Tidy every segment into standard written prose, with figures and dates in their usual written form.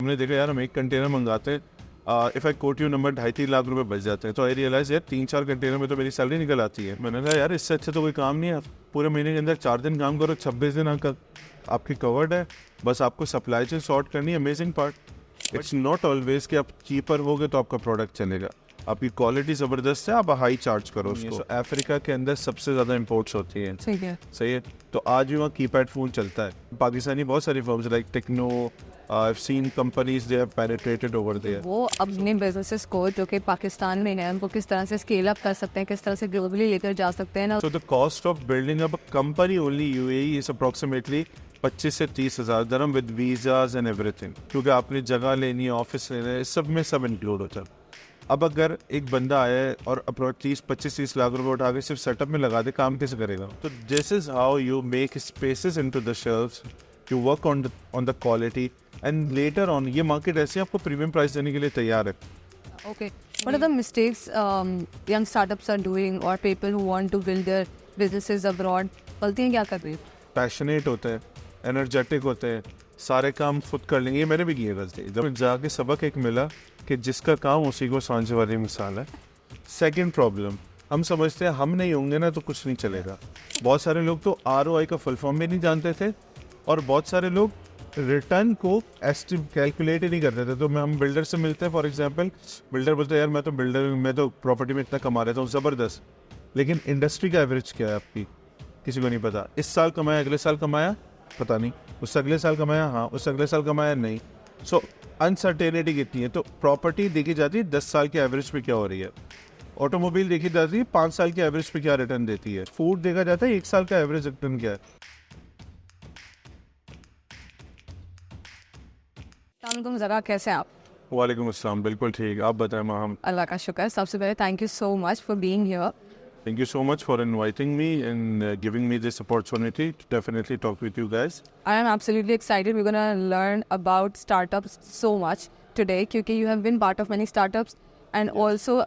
हमने देखा यार हम एक कंटेनर मंगाते हैं, if I quote you number 2.5-3 lakh रुपए बच जाते हैं। तो आई रियलाइज़ यार 3-4 कंटेनर में तो मेरी सैलरी निकल आती है। मैंने कहा यार इससे अच्छा तो कोई काम नहीं है। पूरे महीने के अंदर 4 दिन काम करो, 26 दिन आपकी कवर्ड है। बस आपको सप्लाई चेन सॉर्ट करनी है। Amazing part it's not always कि आप चीपर होगे तो आपका प्रोडक्ट चलेगा। आपकी क्वालिटी ज़बरदस्त है, आप हाई चार्ज करो उसको। अफ्रीका के अंदर सबसे ज़्यादा इम्पोर्ट्स होती हैं। ठीक है। सही है। तो आज भी वहाँ कीपैड फ़ोन चलता है। पाकिस्तानी बहुत सारी firms like Tecno, I've seen companies they have penetrated over there. वो अपने बिजनेसेस को जो कि पाकिस्तान में है उनको किस तरह से स्केल अप कर सकते हैं, किस तरह से ग्लोबली लेकर जा सकते हैं ना। So the cost of building up a company only UAE is approximately 25 से 30 हज़ार दरम with visas and everything. क्योंकि आपने जगह लेनी है, ऑफिस लेना है, सब में सब इंक्लूड होता है। अब अगर एक बंदा आया है और अप्रोच 25-30 लाख रुपए उठा के सिर्फ सेटअप में लगा दे, काम कैसे करेगा? तो this is how you make spaces into the shelves, you work on the quality and later on ये मार्केट ऐसे आपको प्रीमियम प्राइस देने के लिए तैयार है। Okay. What are the mistakes young startups are doing or people who want to build their businesses abroad? गलतियाँ क्या कर रही है? पैशनेट होते हैं, एनर्जेटिक होते हैं, सारे काम खुद कर लेंगे। ये मैंने भी किए गलती। जब जाके सबक एक मिला कि जिसका काम उसी को सांझे वाली मिसाल है। सेकंड प्रॉब्लम, हम समझते हैं हम नहीं होंगे ना तो कुछ नहीं चलेगा। बहुत सारे लोग तो ROI का फुल फॉर्म भी नहीं जानते थे और बहुत सारे लोग रिटर्न को कैलकुलेट ही नहीं करते थे। तो हम बिल्डर से मिलते हैं, फॉर एग्जांपल बिल्डर बोलते हैं यार मैं तो प्रॉपर्टी में इतना कमा रहा था, ज़बरदस्त, लेकिन इंडस्ट्री का एवरेज क्या है आपकी किसी को नहीं पता। इस साल कमाया, अगले साल कमाया पता नहीं, उससे अगले साल कमाया हाँ, उससे अगले साल कमाया नहीं। सो अनसर्टेनिटी कितनी है। तो प्रॉपर्टी देखी जाती है 10 साल के एवरेज पे क्या हो रही है, ऑटोमोबाइल देखी जाती है 5 साल के एवरेज पे क्या रिटर्न देती है, फूड देखा जाता है 1 साल का एवरेज रिटर्न क्या है। तुम ज़रा कैसे आप? वालेकुम अस्सलाम, बिल्कुल ठीक। आप बताएं माहम। अल्लाह का शुक्र। सबसे पहले thank you so much for being here. Thank you so much for inviting me and giving me this opportunity to definitely talk with you guys. I am absolutely excited. We're going to learn about startups so much today क्योंकि you have been part of many startups and also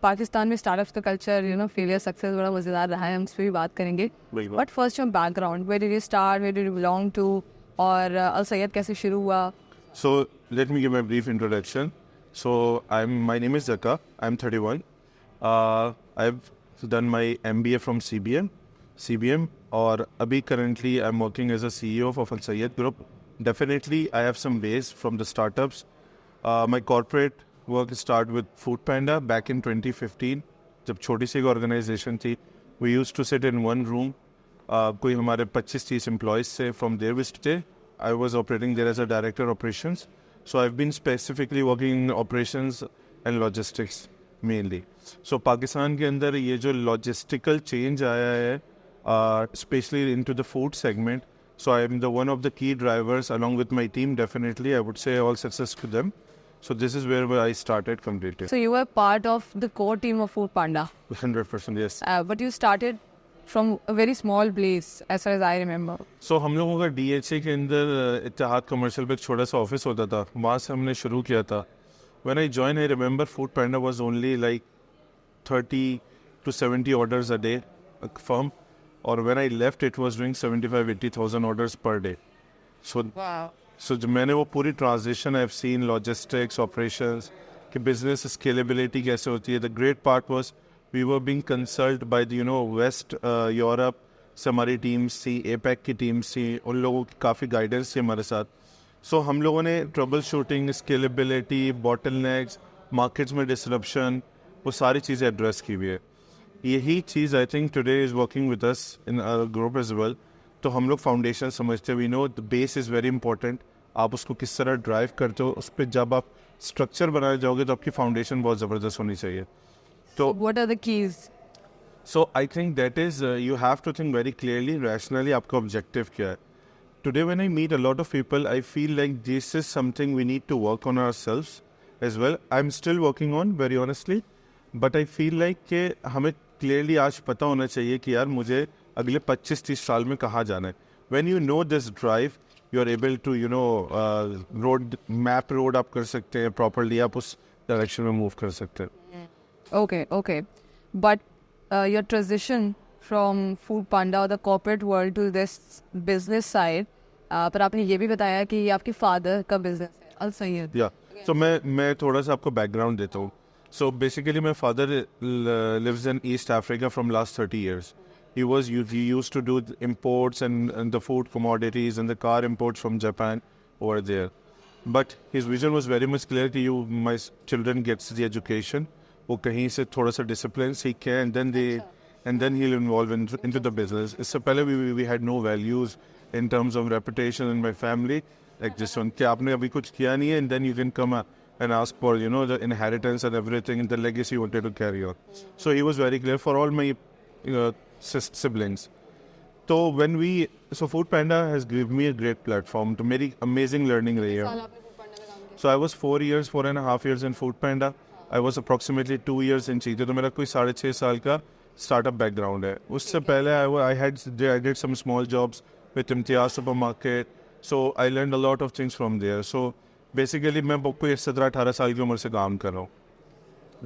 Pakistan में startups का culture, failure success बड़ा मज़ेदार रहा है, हम इस पर भी बात करेंगे। बिल्कुल। But first your background, where did you start, where did you belong to और अल सैयद कैसे शुरू हुआ? So let me give my brief introduction. So my name is Zaka. I'm 31. I've done my MBA from CBM और अभी currently I'm working as a CEO of Al Sayyed Group. Definitely I have some ways from the startups. My corporate work started with Food Panda back in 2015. जब छोटी सी organization थी, we used to sit in one room. कोई हमारे 25-30 employees थे. From there we stay. I was operating there as a director operations. So I've been specifically working in operations and logistics mainly. So Pakistan के अंदर ये जो logistical change आया है, especially into the food segment. So I am the one of the key drivers along with my team. Definitely, I would say all success to them. So this is where I started completely. So you were part of the core team of Food Panda. 100% yes. But you started from a very small place as far as I remember. So हम लोगों का DHA के अंदर इत्तेहाद commercial पे एक छोटा सा office होता था, वहाँ से हमने शुरू किया था। When I joined, I remember Food Panda was only like 30 to 70 orders a day firm, और when I left it was doing 75-80,000 orders per day. So जब मैंने वो पूरी transition I've seen logistics, operations, कि business scalability कैसे होती है। The great part was we were being consulted by the West Europe से हमारी टीम्स थी, APEC की टीम्स थी, उन लोगों की काफ़ी गाइडेंस थी हमारे साथ। सो हम लोगों ने troubleshooting, scalability, bottlenecks, markets में डिसरप्शन, वो सारी चीज़ें एड्रेस की हुई है। यही चीज़ I think today is working with us in group as well. तो हम लोग फाउंडेशन समझते हैं, we know the base is very important. आप उसको किस तरह ड्राइव करते हो, उस पर जब आप स्ट्रक्चर बनाए जाओगे तो आपकी फाउंडेशन बहुत ज़बरदस्त होनी चाहिए। तो What are the keys? So I think that is you have to think very clearly, rationally आपका objective क्या है। Today when I meet a lot of people, I feel like this is something we need to work on ourselves as well. I'm still working on, very honestly, but I feel like कि हमें clearly आज पता होना चाहिए कि यार मुझे अगले 25-30 साल में कहाँ जाना है। When you know this drive, you are able to map road आप कर सकते हैं properly, आप उस direction में move कर सकते हैं। Okay. But your transition from Food Panda or the corporate world to this business side, पर आपने ये भी बताया कि ये आपके फादर का बिजनेस है। Al Sayyed. या सो मैं थोड़ा सा आपको बैकग्राउंड देता हूँ. So basically my father lives in East Africa from last 30 years. He used to do the imports and the food commodities and the car imports from Japan over there. But his vision was very much clear कि my children gets the education, वो कहीं से थोड़ा सा discipline सीखे and then he'll involve into the business. इससे पहले we had no values in terms of reputation in my family, like this one, कि आपने अभी कुछ किया नहीं है, and then you can come and ask for, the inheritance and everything and the legacy you wanted to carry on. So he was very clear for all my siblings. So Food Panda has given me a great platform. तो मेरी amazing learning रही है. So I was 4.5 years in Food Panda. I was approximately 2 years in Cheetah. तो मेरा कोई 6.5 साल का startup background है. उससे पहले I did some small jobs with Imtiaz Supermarket. So I learned a lot of things from there. So basically मैं कोई 17-18 साल की उम्र से काम कर रहा हूँ.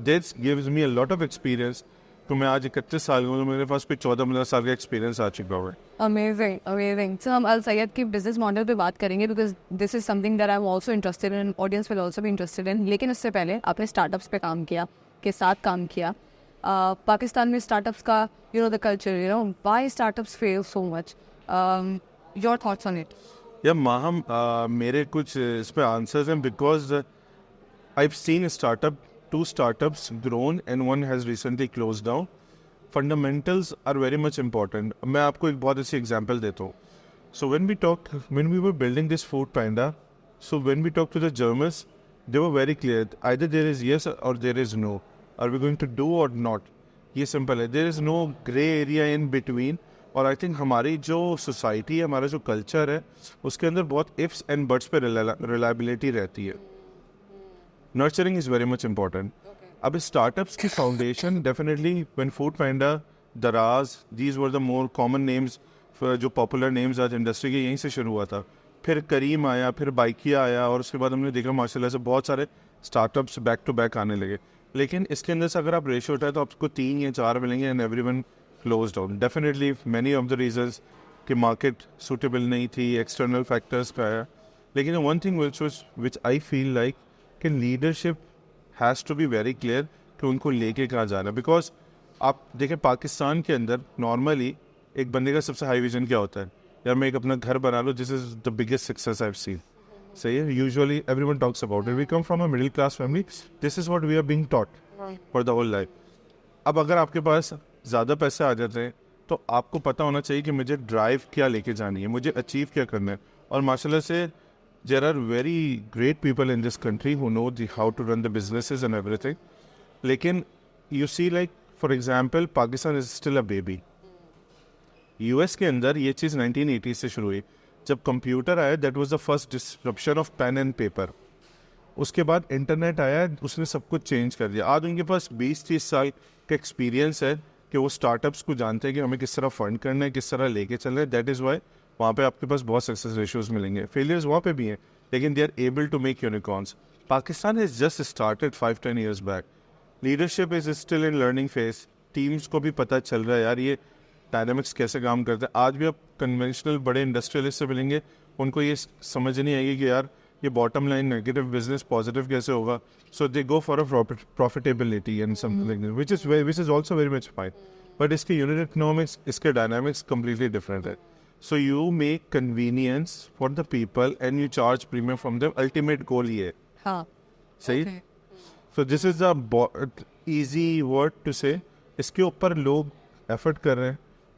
This gives me a lot of experience. तो मैं आज 31 साल का हूँ, तो मेरे पास कोई 14-15 साल का एक्सपीरियंस आ चुका है. Amazing. So हम अल सैयद की बिजनेस मॉडल पे बात करेंगे because this is something that I'm also interested in, audience will also be interested in. लेकिन उससे पहले आपने स्टार्टअप्स पे काम किया, के साथ काम किया. पाकिस्तान में स्टार्टअप्स का the culture, why startups fail so much? Your thoughts on it? या माहम मेरे कुछ इस पे आंसर्स हैं because I've seen two startups grown and one has recently closed down. Fundamentals are very much important. मैं आपको एक बहुत अच्छी example देता हूँ. So when we were building this Food Panda, so when we talked to the Germans, they were very clear. Either there is yes or there is no. Are we going to do or not? ये simple है. There is no gray area in between. और I think हमारी जो society है, हमारा जो culture है, उसके अंदर बहुत इफ्स एंड बट्स पे रिलायबिलिटी रहती है. Nurturing is very much important. अब स्टार्टअप्स की फाउंडेशन डेफिनेटली व्हेन फूड पैंडा, दराज, these were the more common names, जो पॉपुलर नेम्स आज इंडस्ट्री के, यहीं से शुरू हुआ था. फिर करीम आया, फिर बाइकिया आया, और उसके बाद हमने देखा माशाल्लाह से बहुत सारे स्टार्टअप्स बैक टू बैक आने लगे. लेकिन इसके अंदर से अगर आप रेशियो उठाए तो आपको 3 या 4 मिलेंगे and everyone closed down. Definitely many of the reasons कि market suitable नहीं थी, external factors का है. लेकिन one thing which I feel like कि leadership has to be very clear कि उनको लेके कहाँ जाना. Because आप देखें पाकिस्तान के अंदर normally एक बंदे का सबसे high vision क्या होता है, यार मैं एक अपना घर बना लूँ, this is the biggest success I've seen. सही है, usually everyone talks about it. We come from a middle class family. This is what we are being taught for the whole life. अब अगर आपके पास ज़्यादा पैसे आ जाते हैं तो आपको पता होना चाहिए कि मुझे ड्राइव क्या लेके जानी है, मुझे अचीव क्या करना है. और माशाल्लाह से there are very great people in this country who know how to run the businesses and everything. लेकिन you see like for example Pakistan is still a baby. US के अंदर ये चीज़ 1980 से शुरू हुई. जब कंप्यूटर आया, that was the first disruption of pen and paper. उसके बाद इंटरनेट आया, उसने सब कुछ चेंज कर दिया. आज उनके पास 20-30 साल का एक्सपीरियंस है कि वो स्टार्टअप्स को जानते हैं कि हमें किस तरह फंड करना है, किस तरह लेके चल रहे हैं. दैट इज़ वाई वहाँ पे आपके पास बहुत सक्सेस रेशियोज मिलेंगे. फेलियर्स वहाँ पे भी हैं, लेकिन they are able to make unicorns. Pakistan has just started 5-10 years back. Leadership is still in learning phase. Teams को भी पता चल रहा है यार ये डायनामिक्स कैसे काम करते हैं. आज भी आप कन्वेंशनल बड़े इंडस्ट्रियलिस्ट से मिलेंगे, उनको ये समझ नहीं आएगी कि यार ये bottom line negative business positive कैसे होगा. So they go for a profitability and something like that, which is also very much fine. But इसके यूनिट इकोनॉमिक्स, इसके डायनामिक्स कम्प्लीटली डिफरेंट है. So you make convenience for the people and you charge premium from them. Ultimate goal ये है. हाँ, सही. So this is the easy word to say. इसके ऊपर लोग एफर्ट कर रहे हैं,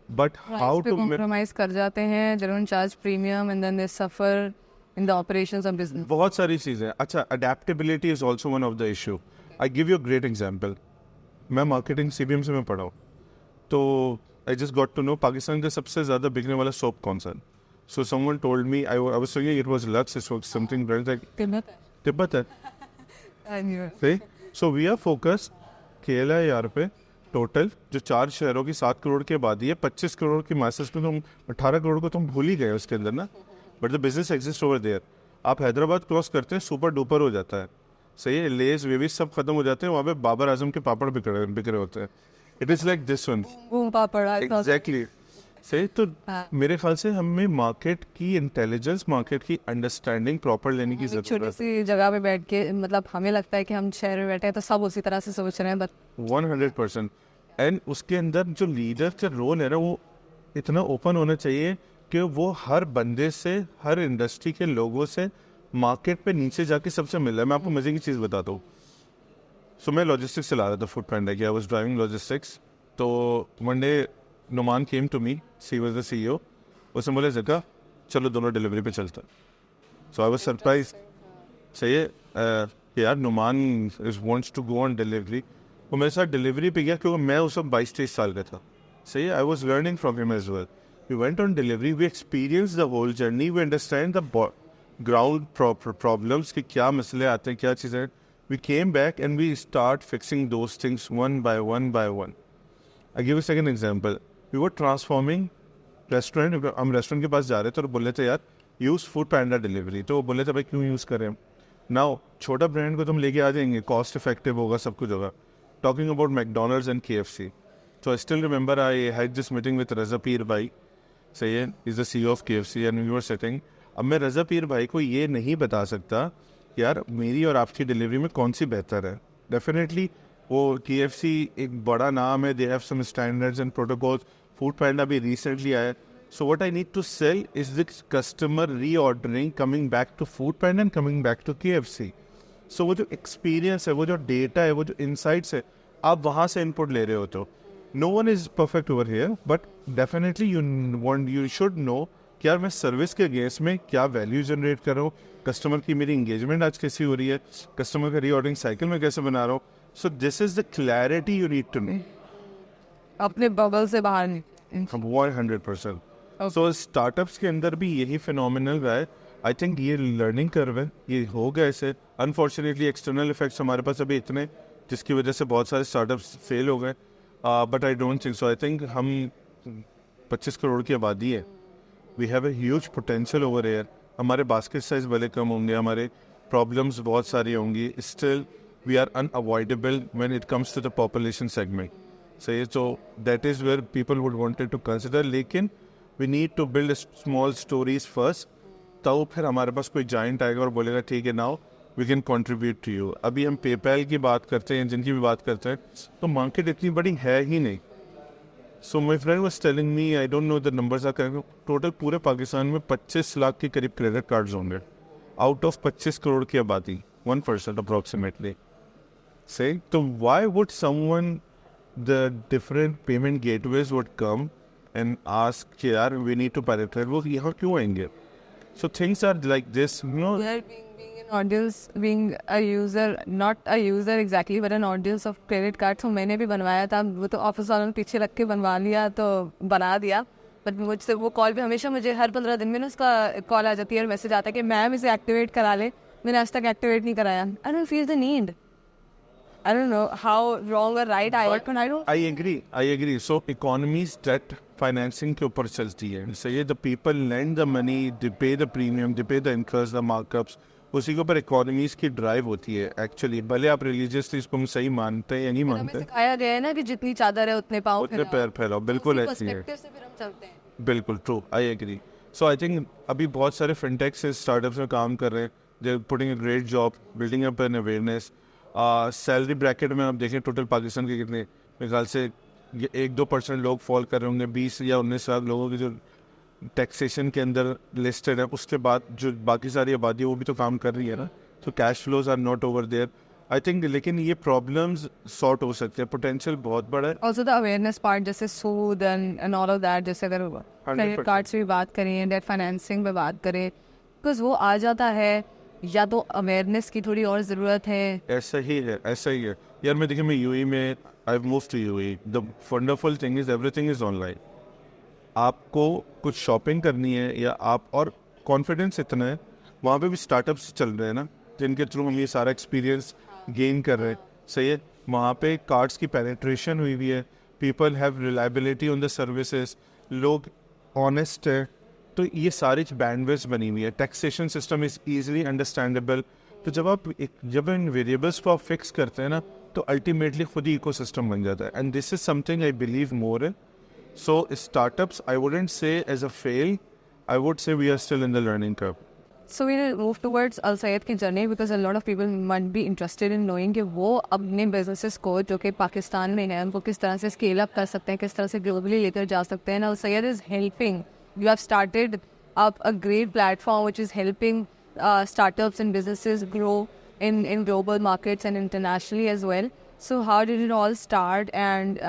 बट हाउ टू कॉम्प्रोमाइज कर जाते हैं, they don't charge premium and then they suffer in the operations of business. बहुत सारी चीज़ें. अच्छा, adaptability is also one of the issue. I give you a great example. मैं मार्केटिंग CBM से मैं पढ़ा हूँ, तो I just got to know Pakistan का सबसे ज़्यादा बिकने वाला सोप कौन सा. So someone told me, I was saying it was Lux, it was something brand like Tibet है. सही. So we are focused KLIR पे. टोटल जो 4 शहरों की 7 करोड़ की आबादी है, 25 करोड़ की मासेस को तुम 18 करोड़ को तुम भूल ही गए उसके अंदर ना. But the business exist over there. आप हैदराबाद क्रॉस करते हैं, सुपर डुपर हो जाता है. सही है, लेस वेविस सब खत्म हो जाते हैं, वहाँ पे बाबर आजम के पापड़ बिक रहे होते हैं. It is like this one. Papad exactly. सही तो हाँ। मेरे ख्याल से हमें मार्केट की इंटेलिजेंस, मार्केट की अंडरस्टैंडिंग प्रॉपर लेने की एक छोटी ज़रूरत है। सी जगह पे बैठ के मतलब हमें लगता है कि हम शहर में बैठे हैं तो सब उसी तरह से सोच रहे हैं, बट 100%। एंड उसके अंदर जो लीडर का रोल है ना, वो इतना ओपन होना चाहिए कि वो हर बंदे से, हर इंडस्ट्री के लोगों से मार्केट पे नीचे जाके सबसे मिल रहा है। मैं आपको मजे की चीज़ बताता हूँ। सो मैं लॉजिस्टिक्स चला रहा था, फूड पैंडा की, आई वाज ड्राइविंग लॉजिस्टिक्स। तो one day Numan came to me, she was the CEO। उसने बोले जगह चलो दोनों डिलीवरी पे चलते हैं। So I was surprise. सही है कि यार Numan is wants to go on delivery. वो मेरे साथ डिलीवरी पे गया क्योंकि मैं उस वक्त 22-23 साल का था। सही है, I was learning from him as well. We went on delivery, we experience the whole journey, we understand the ground problems कि क्या मसले आते हैं, क्या चीज़ें। We came back and we start fixing those things one by one. I give a second example. We were transforming restaurant. हम restaurant के पास जा रहे थे और बोले थे यार यूज़ फूड पैंडा डिलीवरी। तो वो बोले थे भाई क्यों यूज़ करें हम, नाउ छोटा ब्रांड को तुम लेके आ जाएंगे, कॉस्ट इफेक्टिव होगा, सब कुछ होगा। Talking about McDonald's and KFC। So I still remember I had this meeting with Raza Pir भाई। सही है, is the CEO of KFC and we were sitting. अब मैं रज़ा पीर भाई को ये नहीं बता सकता कि यार मेरी और आपकी डिलीवरी में कौन सी बेहतर है। डेफिनेटली वो KFC एक बड़ा नाम है, they have some standards and protocols. Foodpanda भी रिसेंटली आया। So what I need to sell is this customer reordering, coming back to Food Panda and coming back to KFC. So वो जो experience है, वो जो data है, वो जो insights है, आप वहाँ से input ले रहे होते हो। No one is perfect over here, but definitely you should know कि यार मैं सर्विस के अगेंस्ट में क्या वैल्यू जनरेट कर रहा हूँ, कस्टमर की मेरी इंगेजमेंट आज कैसी हो रही है, कस्टमर का रीऑर्डरिंग साइकिल में कैसे बना रहा हूँ। So this is the clarity you need to know. अपने बबल से बाहर नहीं। 100%। सो स्टार्टअप्स के अंदर भी यही फिनोमिनल रहा है। आई थिंक ये लर्निंग कर्व है, ये हो गया ऐसे। अनफॉर्चुनेटली एक्सटर्नल इफेक्ट्स हमारे पास अभी इतने, जिसकी वजह से बहुत सारे स्टार्टअप्स फेल हो गए। But I don't think so. I think हम 25 करोड़ की आबादी है, we have a huge potential over air. हमारे बास्केट साइज भले कम होंगे, हमारे प्रॉब्लम्स बहुत सारी होंगी, still we are unavoidable when it comes to the population segment. सही, so that is where people would wanted to consider. लेकिन we need to build small stories first, तब फिर हमारे पास कोई जाइंट आएगा और बोलेगा ठीक है now we can contribute to you. अभी हम पेपैल की बात करते हैं, जिनकी भी बात करते हैं, तो मार्केट इतनी बड़ी है ही नहीं। So my friend was telling me, I don't know the numbers are correct, total पूरे पाकिस्तान में 25 लाख के करीब क्रेडिट कार्ड्स होंगे आउट ऑफ 25 करोड़ की आबादी, 1% अप्रॉक्सीमेटली। सही, तो why would someone, the different payment gateways would come and ask कि यार we need to penetrate, वो यहाँ क्यों आएंगे? So things are like this, you know. We are being an audience, being a user, not a user exactly, but an audience of credit cards. तो मैंने भी बनवाया था, वो तो ऑफिस वालों ने पीछे रख के बनवा लिया तो बना दिया। बट मुझसे वो कॉल पे हमेशा, मुझे हर 15 दिन में ना उसका कॉल आ जाती है और मैसेज आता है कि मैम इसे एक्टिवेट करा ले। मैंने आज तक एक्टिवेट नहीं कराया। I don't feel the need. I don't know how wrong or right I am, but I don't. I agree. So economies debt financing के ऊपर चलती है। सही है, the people lend the money, they pay the premium, they pay the interest, the markups, उसी के ऊपर economies की ड्राइव होती है एक्चुअली। भले आप रिलीजियसली इसको हम सही मानते हैं या नहीं हमें मानते, सिखाया गया है ना कि जितनी चादर है उतने पाँव उतने पैर फैलाओ, बिल्कुल ऐसी है, पर्सपेक्टिव से फिर हम चलते हैं। बिल्कुल true, I agree. So I think अभी बहुत सारे फिनटेक्स स्टार्टअप्स में काम कर रहे हैं, they are putting a great job building up an awareness. Salary bracket में आप देखें टोटल पाकिस्तान के कितने, मेरे ख्याल से 1-2% लोग फॉल कर रहे होंगे। 20 या 19 लाख लोगों की जो टैक्सेशन के अंदर लिस्टेड है, उसके बाद जो बाकी सारी आबादी है वो भी तो काम कर रही है ना। तो cash flows are not over there I think. लेकिन ये प्रॉब्लम्स सॉर्ट हो सकते हैं, पोटेंशियल बहुत बड़ा है। Also the awareness part, जैसे सूद and all of that, जैसे अगर क्रेडिट कार्ड से भी बात करें, डेट फाइनेंसिंग पे बात करें, बिकॉज वो आ जाता है, या तो अवेयरनेस की थोड़ी और ज़रूरत है। ऐसा ही है, ऐसा ही है यार। मैं देखिए, मैं यूएई में, I move to UAE, the wonderful thing is everything is online. आपको कुछ शॉपिंग करनी है या आप, और कॉन्फिडेंस इतना है, वहाँ पे भी स्टार्टअप्स चल रहे हैं ना, जिनके थ्रू हम ये सारा एक्सपीरियंस गेन कर रहे हैं। सही है, वहाँ पे कार्ड्स की पेनिट्रेशन हुई हुई है, people have reliability on the services, लोग ऑनेस्ट है, तो ये सारी बैंडविड्थ बनी हुई है। Taxation system is easily understandable. तो जब इन वेरिएबल्स को आप फिक्स करते हैं ना, तो अल्टीमेटली खुद ही इकोसिस्टम बन जाता है। And this is something I believe more in So startups, I wouldn't say as a fail. I would say we are still in the learning curve. So we'll move towards Al Sayed की journey because a lot of people might be interested in knowing कि वो अपने businesses को जो कि पाकिस्तान में है उनको किस तरह से scale up कर सकते हैं, किस तरह से globally लेकर जा सकते हैं. Al Sayed is helping. You have started up a great platform which is helping startups and businesses grow in global markets and internationally as well. So how did it all start, and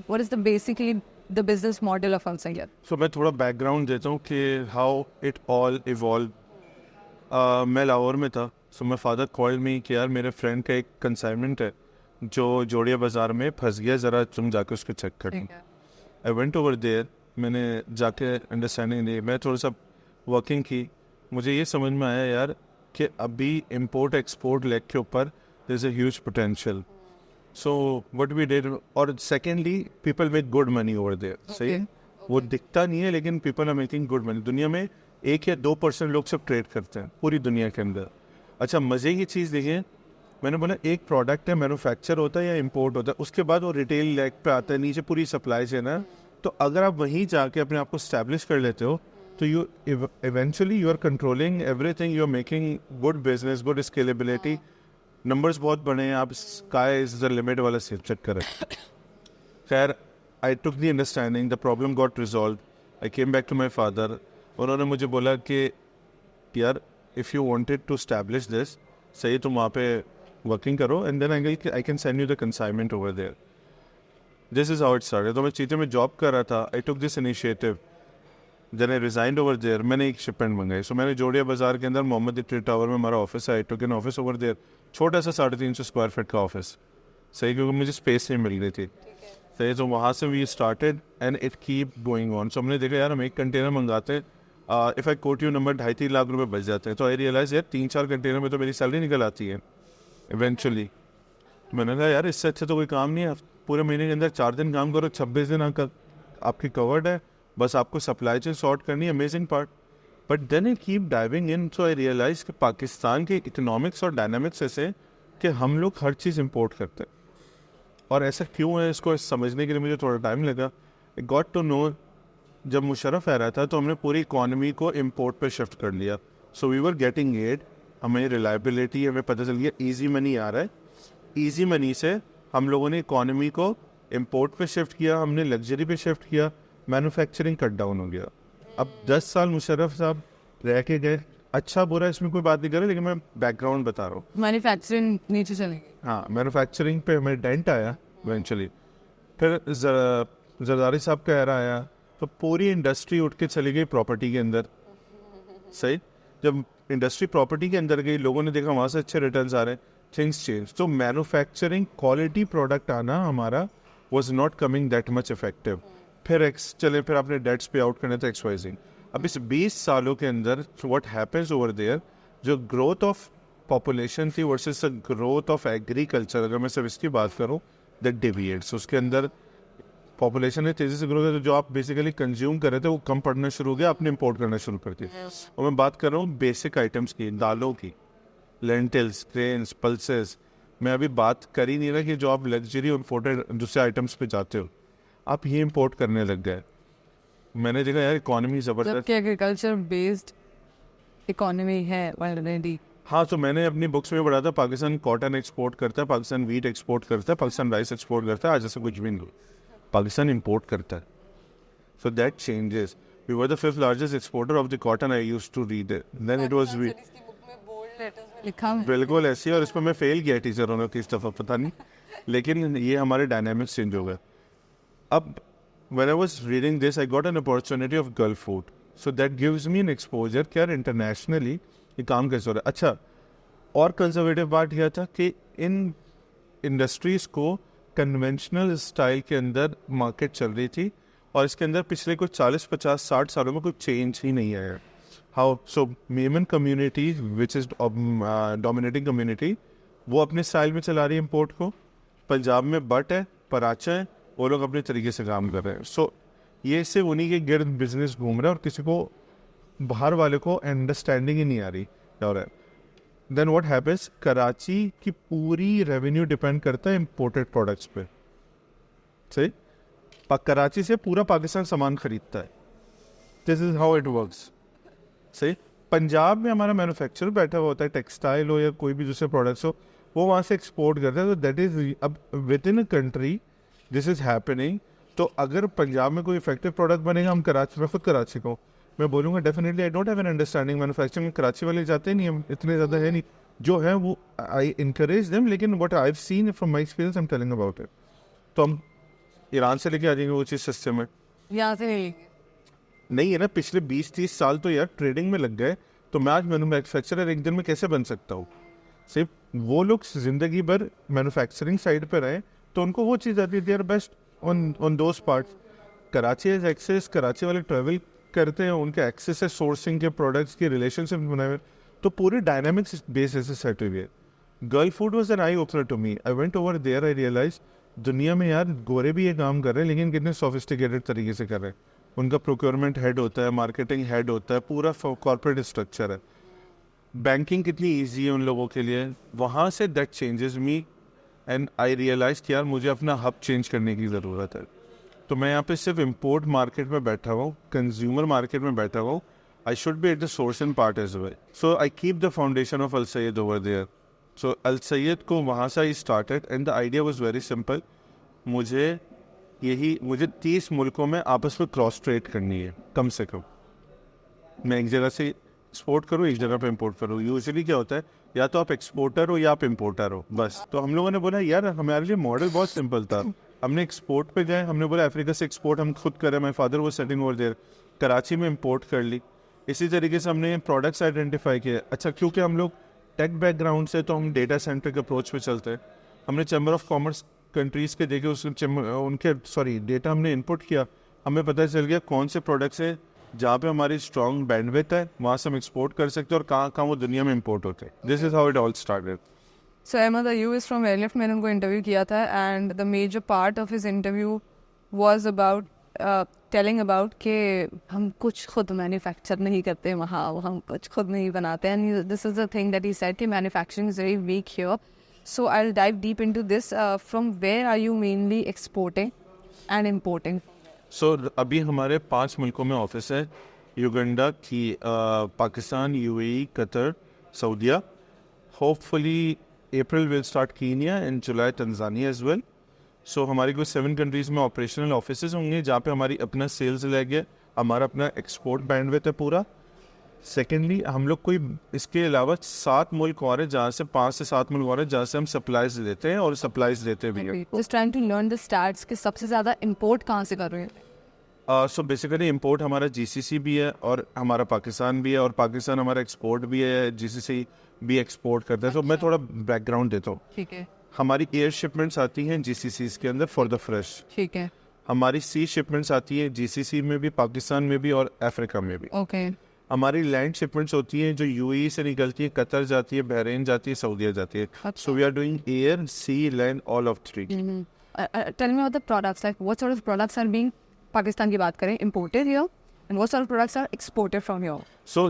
what is basically the business model of Al Sayed? So मैं थोड़ा background देता हूँ कि how it all evolved. मैं लाहौर में था. सो my father call मी कि यार मेरे फ्रेंड का एक कंसाइनमेंट है जो जोड़िया बाज़ार में फंस गया, ज़रा तुम जाके उसको चेक कर. I went over there. मैंने जाके अंडरस्टैंडिंग दी. मैं थोड़ा सा वर्किंग की. मुझे ये समझ में आया यार कि अभी इम्पोर्ट एक्सपोर्ट लेग के ऊपर there is a huge potential. So what we did, और secondly people make good money over there. सही है, वो दिखता नहीं है लेकिन people are making good money. दुनिया में 1 या 2% लोग सब ट्रेड करते हैं पूरी दुनिया के अंदर. अच्छा, मज़े की चीज़ देखिए, मैंने बोला एक प्रोडक्ट है, मैन्युफैक्चर होता है या इंपोर्ट होता है, उसके बाद वो रिटेल लेग पे आता है, नीचे पूरी सप्लाई चेन है. तो अगर आप वहीं जाके अपने आप को स्टैब्लिश कर लेते हो तो you eventually you are controlling everything. You are making good business, good scalability. Numbers बहुत बड़े हैं, आप स्काई इज द लिमिट वाला सेट करें. खैर, I took the understanding, the problem got resolve. I came back to my father. उन्होंने मुझे बोला कि यार if you wanted to establish this, सही तुम वहाँ पे वर्किंग करो and then I can send you the consignment over there. This is how it started. तो मैं चीते में जॉब कर रहा था. I took this initiative. Then I resigned over there. मैंने एक शिपमेंट मंगाई. सो मैंने जोड़िया बाज़ार के अंदर मोहम्मद ट्रेड टावर में हमारा ऑफिस है. I took an office over there. छोटा सा 350 स्क्वायर फीट का ऑफिस. सही, क्योंकि मुझे स्पेस नहीं मिल रही थी. सही, तो वहाँ से we started and it keep going on. So हमने देखा यार हम एक कंटेनर मंगाते हैं, if I quote you number 2.5-3 lakh रुपए बच जाते हैं. तो आई रियलाइज यार 3-4 कंटेनर में तो मेरी सैलरी निकल आती है इवेंचुअली. मैंने कहा यार इससे अच्छा तो कोई काम नहीं है. पूरे महीने के अंदर 4 दिन काम करो, 26 दिन आपकी कवर्ड है. बस आपको सप्लाई चेन सॉर्ट करनी है. Amazing part. But then I keep diving in. So I realise कि पाकिस्तान के इकोनॉमिक्स और डायनामिक्स ऐसे कि हम लोग हर चीज़ इम्पोर्ट करते हैं. और ऐसा क्यों है इसको समझने के लिए मुझे थोड़ा टाइम लगा. आई गॉट टू नो, जब मुशर्रफ आ रहा था तो हमने पूरी इकॉनमी को इम्पोर्ट पे शिफ्ट कर लिया. So we were getting ad. हमें रिलायबिलिटी, हमें पता चल गया ईजी मनी आ रहा है. ईजी मनी से हम लोगों ने इकॉनमी को इम्पोर्ट पे शिफ्ट किया, हमने लग्जरी पे शिफ्ट किया, मैन्युफैक्चरिंग कट डाउन हो गया. अब 10 साल मुशर्रफ साहब रह के गए. अच्छा बुरा इसमें कोई बात नहीं कर रहा, लेकिन मैं बैकग्राउंड बता रहा हूँ. मैन्युफैक्चरिंग नीचे चलेंगे. हाँ, मैन्युफैक्चरिंग पे हमें डेंट आया इवेंचुअली. फिर जरदारी साहब का एरा आया तो पूरी इंडस्ट्री उठ के चली गई प्रॉपर्टी के अंदर. सही, जब इंडस्ट्री प्रॉपर्टी के अंदर गई, लोगों ने देखा वहाँ से अच्छे रिटर्न्स आ रहे हैं, थिंग्स चेंज. तो मैन्युफैक्चरिंग क्वालिटी प्रोडक्ट आना हमारा was not coming that much effective. फिर आपने डेट्स पे आउट करने थे XYZ. अब इस 20 सालों के अंदर व्हाट हैपेंस ओवर देयर, जो ग्रोथ ऑफ पॉपुलेशन थी versus the growth of agriculture, अगर मैं सिर्फ इसकी बात करूँ, दैट डेविएट्स. उसके अंदर पॉपुलेशन ने तेज़ी से ग्रो किया, तो जो आप बेसिकली कंज्यूम कर रहे थे वो कम पड़ना शुरू हो गया, आपने इंपोर्ट करना शुरू कर दिया. और मैं बात कर रहा हूँ बेसिक आइटम्स की, दालों की, लेंटिल्स, ग्रेन्स, पल्सेस. मैं अभी बात कर ही नहीं रहा कि जो आप लग्जरी और इम्पोर्टेड दूसरे आइटम्स पे जाते हो, आप ये इंपोर्ट करने लग गए. मैंने देखा यार इकोनॉमी ज़बरदस्त. जबकि एग्रीकल्चर बेस्ड इकोनॉमी है ऑलरेडी. हाँ, तो मैंने अपनी बुक्स में पढ़ा था पाकिस्तान कॉटन एक्सपोर्ट करता है, पाकिस्तान वीट एक्सपोर्ट करता है, पाकिस्तान राइस एक्सपोर्ट करता है. आज ऐसा कुछ भी नहीं, पाकिस्तान इंपोर्ट करता है. So that changes. We were the 5th largest exporter of the cotton. I used to read it. Then it was we लिखा है बिल्कुल ऐसी. और इसमें मैं फेल किया टीचरों ने किस दफ़ा पता नहीं, लेकिन ये हमारे डायनामिक्स चेंज हो गए. अब when I was reading this, I got an opportunity of Gulf food. So that gives me an exposure कि यार internationally ये काम कैसे हो रहा है. अच्छा, और कंजर्वेटिव पार्ट यह था कि इन इंडस्ट्रीज़ को कन्वेंशनल स्टाइल के अंदर मार्केट चल रही थी, और इसके अंदर पिछले कुछ 40, 50, 60 सालों में कुछ चेंज ही नहीं आया. How so Memon community which is dominating community, वो अपने स्टाइल में चला रही है इम्पोर्ट को. पंजाब में बट है, पराचा है, वो लोग अपने तरीके से काम कर रहे हैं. सो ये सिर्फ उन्हीं के गिर्द बिजनेस घूम रहा है, और किसी को बाहर वाले को अंडरस्टैंडिंग ही नहीं आ रही क्या हो रहा है. देन व्हाट हैपेंस, कराची की पूरी रेवेन्यू डिपेंड करता है इंपोर्टेड प्रोडक्ट्स पे. सही, कराची से पूरा पाकिस्तान सामान खरीदता है. This is how it works. सही. पंजाब में हमारा मैन्युफैक्चरर बैठा हुआ होता है, टेक्सटाइल हो या कोई भी दूसरे प्रोडक्ट्स हो, वो वहाँ से एक्सपोर्ट करता है. तो दैट इज अब with in a country this is happening. तो अगर पंजाब में कोई इफेक्टिव प्रोडक्ट बनेगा, हम कराची, मैं खुद कराची को मैं बोलूँगा definitely I don't have an understanding manufacturing में. कराची वाले जाते नहीं, हम इतने ज़्यादा है नहीं, जो है वो आई इनकरेज देम. लेकिन what I have scene from my experience I am telling about it. तो हम ईरान से लेके आ जाएंगे वो चीज़ सस्ते में. यहाँ से नहीं लेंगे. नहीं है ना, पिछले 20-30 साल तो यार ट्रेडिंग में लग गए. तो मैं आज मैन्युफैक्चरर एक दिन में कैसे बन सकता हूँ? सिर्फ वो लोग ज़िंदगी भर मैन्युफैक्चरिंग साइड पर रहे, तो उनको वो चीज़ आती है. They are best on those parts. Karachi as access, Karachi वाले ट्रेवल करते हैं, उनके एक्सेस है सोर्सिंग के, प्रोडक्ट्स के रिलेशनशिप बनाए हुए. तो पूरी डायनामिक्स बेस ऐसे सेट हुई है. Girl food was an eye opener to me. I went over there, I realise दुनिया में यार गोरे भी ये काम कर रहे हैं, लेकिन कितने सोफिस्टिकेटेड तरीके से कर रहे हैं. उनका प्रोक्योरमेंट हेड होता है, मार्केटिंग हेड होता है, पूरा कॉर्पोरेट स्ट्रक्चर है. बैंकिंग कितनी ईजी है उन लोगों के लिए. वहाँ से that changes me and I realise कि यार मुझे अपना हब चेंज करने की ज़रूरत है. तो मैं यहाँ पे सिर्फ इम्पोर्ट मार्केट में बैठा हुआ हूँ, कंज्यूमर मार्केट में बैठा हुआ हूँ. I should be at the source end part as well. So I keep the foundation of Al Syed over there. So Al Syed को वहाँ से I started and the idea was very simple. मुझे 30 मुल्कों में आपस में क्रॉस ट्रेड करनी है कम से कम. मैं एक जगह से एक्सपोर्ट करूँ, एक जगह पे इंपोर्ट करूँ. यूजुअली क्या होता है, या तो आप एक्सपोर्टर हो या आप इंपोर्टर हो, बस. तो हम लोगों ने बोला यार हमारे लिए मॉडल बहुत सिंपल था. हमने एक्सपोर्ट पे गए, हमने बोला अफ्रीका से एक्सपोर्ट हम खुद करें. माई फादर वो सेटिंग ओवर देयर. कराची में इंपोर्ट कर ली. इसी तरीके से हमने प्रोडक्ट्स आइडेंटिफाई किए. अच्छा, क्योंकि हम लोग टेक बैकग्राउंड से, तो हम डेटा सेंटर के अप्रोच पे चलते हैं. हमने चैम्बर ऑफ कॉमर्स कंट्रीज़ के देखे, उनके डेटा हमने इनपुट किया. हमें पता चल गया कौन से प्रोडक्ट्स हैं जहाँ पे हमारी स्ट्रॉन्ग बैंडविड्थ है, वहाँ से हम एक्सपोर्ट कर सकते हैं, और कहाँ कहाँ वो दुनिया में इंपोर्ट होते हैं. This is how it all started. So Ahmed Ayub is from Airlift. मैंने उनको इंटरव्यू किया था and the major part of his interview was about telling about कि हम कुछ खुद मैन्युफैक्चर नहीं करते वहाँ, हम कुछ खुद नहीं बनाते. And this is the thing that he said कि manufacturing is very weak here. So I'll dive deep into this. From where are you mainly exporting and importing? सो अभी हमारे 5 मुल्कों में ऑफिस है. युगांडा की, Pakistan, UAE, Qatar, Saudia. Hopefully April will start Kenya and July Tanzania as well. So हमारी कुछ 7 countries में operational office होंगे, जहाँ पे हमारी अपना सेल्स लगे, हमारा अपना एक्सपोर्ट बैंडविड्थ है पूरा. सेकेंडली हम लोग कोई इसके अलावा 7 मुल्क और है, जहाँ से 5 से 7 मुल्क और है जहाँ से हम सप्लाईज देते हैं और सप्लाईज देते भी हैं. Just trying to learn the stats कि सबसे ज़्यादा import कहाँ से कर रहे हैं? सो बेसिकली इंपोर्ट हमारा जीसीसी भी है और हमारा पाकिस्तान भी है, और पाकिस्तान हमारा एक्सपोर्ट भी है, जीसीसी भी एक्सपोर्ट करता है. तो मैं थोड़ा बैकग्राउंड देता हूँ. ठीक है. हमारी एयर शिपमेंट्स आती हैं जीसीसी के अंदर फॉर द फ्रेश. ठीक है. हमारी सी शिपमेंट्स आती हैं जीसीसी में भी, पाकिस्तान में भी और अफ्रीका में भी. ओके. हमारी लैंड शिपमेंट्स होती हैं जो यूएई से निकलती है, कतर जाती है, बहरीन जाती है, सऊदीया जाती है. So we are doing air, sea, land, all of 3. Tell me about the products. Like what sort of products are being, Pakistan की बात करें, imported here, and what sort of products are exported from here? So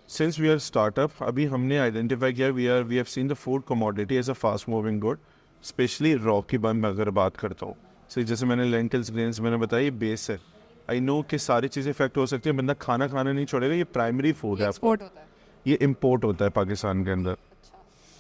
since we are startup, अभी हमने identify किया, we have seen the food commodity as a fast moving good, especially raw की मैं अगर बात करता हूँ. So जैसे मैंने lentils, grains मैंने बताया, ये बेस है. आई नो कि सारी चीज़ें इफेक्ट हो सकती है, बंदा खाना नहीं छोड़ेगा. ये प्राइमरी फूड है, एक्सपोर्ट होता है, ये इम्पोर्ट होता है पाकिस्तान के अंदर.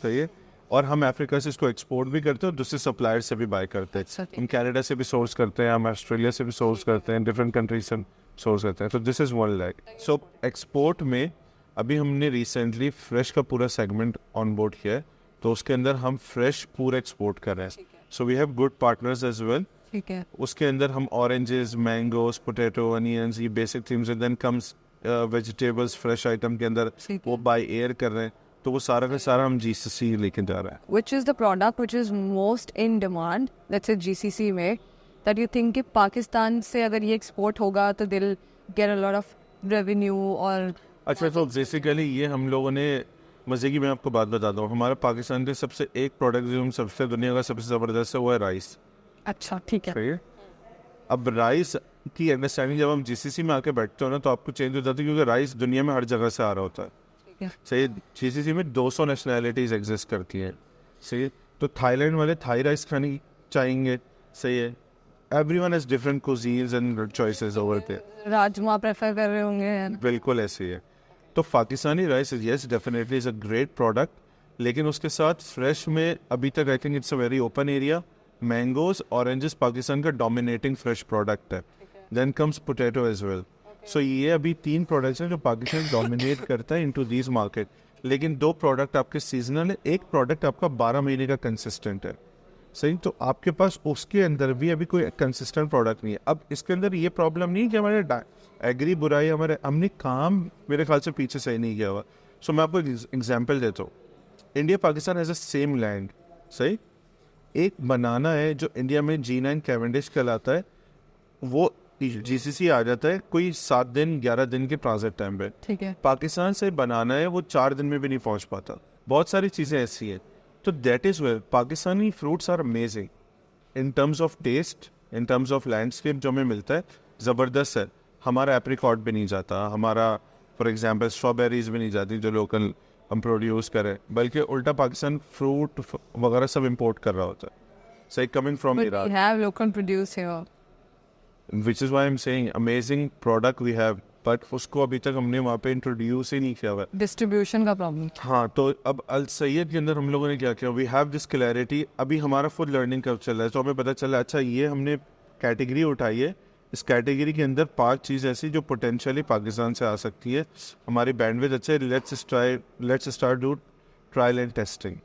सही है. और हम अफ्रीका से इसको एक्सपोर्ट भी करते हैं और दूसरे सप्लायर से भी बाय करते हैं. हम कनाडा से भी सोर्स करते हैं, हम ऑस्ट्रेलिया से भी सोर्स करते हैं, डिफरेंट कंट्रीज से सोर्स करते हैं. तो this is one lag. So export में अभी हमने रिसेंटली फ्रेश का पूरा सेगमेंट ऑन बोर्ड किया है, तो उसके अंदर हम फ्रेश पूरा एक्सपोर्ट कर रहे हैं. So we have good partners as well. ठीक है. उसके अंदर हम ऑरेंजेस, मैंगोस, पोटैटो, अनियंस, ये basic things. Then comes vegetables, fresh item के अंदर वो बाय एयर कर रहे हैं. तो वो सारा का सारा हम जीसीसी लेके जा रहे हैं. Which is the product which is most in demand, let's say GCC में, that you think कि पाकिस्तान से अगर ये एक्सपोर्ट होगा तो they'll get a lot of revenue और. अच्छा, तो बेसिकली ये हम लोगों ने मज़े की, मैं आपको बात बताता हूँ. हमारा पाकिस्तान के सबसे एक प्रोडक्ट जो हम सबसे दुनिया का सबसे ज़बरदस्त है वो है राइस. अच्छा, ठीक है. सही है. अब राइस की अंडरस्टैंडिंग जब हम जीसीसी में आके बैठते हो ना, तो आपको चेंज हो जाता है, क्योंकि राइस दुनिया में हर जगह से आ रहा होता है. सही. जीसीसी में 200 नेशनैलिटीज़ एग्जिस्ट करती हैं. सही है. तो थाईलैंड वाले थाई राइस खानी चाहेंगे. सही है. everyone has different cuisines and choices over there. Rajma prefer कर रहे होंगे बिल्कुल ऐसे ही है. तो Pakistani rice yes definitely is a great product, लेकिन उसके साथ फ्रेश में अभी तक I think it's a very open area. Mangoes oranges Pakistan का डोमिनेटिंग फ्रेश प्रोडक्ट है. Then comes potato as well. So ये अभी 3 प्रोडक्ट्स हैं जो पाकिस्तान डोमिनेट करता है इनटू दीज मार्केट. लेकिन 2 प्रोडक्ट आपके सीजनल है, एक प्रोडक्ट आपका 12 महीने का कंसिस्टेंट है. सही, तो आपके पास उसके अंदर भी अभी कोई कंसिस्टेंट प्रोडक्ट नहीं है. अब इसके अंदर ये प्रॉब्लम नहीं है कि हमारे एग्री बुराई हमने काम मेरे ख्याल से पीछे सही नहीं किया हुआ. सो मैं आपको एग्जाम्पल देता हूँ. India Pakistan has a same land. सही, एक बनाना है जो इंडिया में G9 कैवेंडिश कहलाता है, वो GCC आ जाता है कोई 7 दिन 11 दिन के ट्रांजिट टाइम पे. ठीक है. पाकिस्तान से बनाना है वो 4 दिन में भी नहीं पहुंच पाता. बहुत सारी चीज़ें ऐसी हैं. तो that is where Pakistani fruits are amazing in terms of taste, in terms of landscape जो हमें मिलता है ज़बरदस्त है. हमारा एप्रिकॉट भी नहीं जाता, हमारा फॉर एग्जांपल स्ट्रॉबेरीज भी नहीं जाती जो लोकल हम प्रोड्यूस करें, बल्कि उल्टा पाकिस्तान फ्रूट वगैरह सब इंपोर्ट कर रहा होता है. सही, coming from But we Iraq, have local produce here. Which is why I am saying amazing product we have, but उसको अभी तक हमने वहाँ पे इंट्रोड्यूस ही नहीं किया हुआ. Distribution का प्रॉब्लम. हाँ, तो अब अल सैयद के अंदर हम लोगों ने क्या किया, वी हैव दिस क्लैरिटी. अभी हमारा फुल लर्निंग कर्व चल रहा है, तो हमें पता चला अच्छा ये हमने कैटेगरी उठाई है, इस कैटेगरी के अंदर 5 चीज़ ऐसी जो पोटेंशियली पाकिस्तान से आ सकती है. हमारी बैंडविड्थ अच्छे, let's start do trial and testing.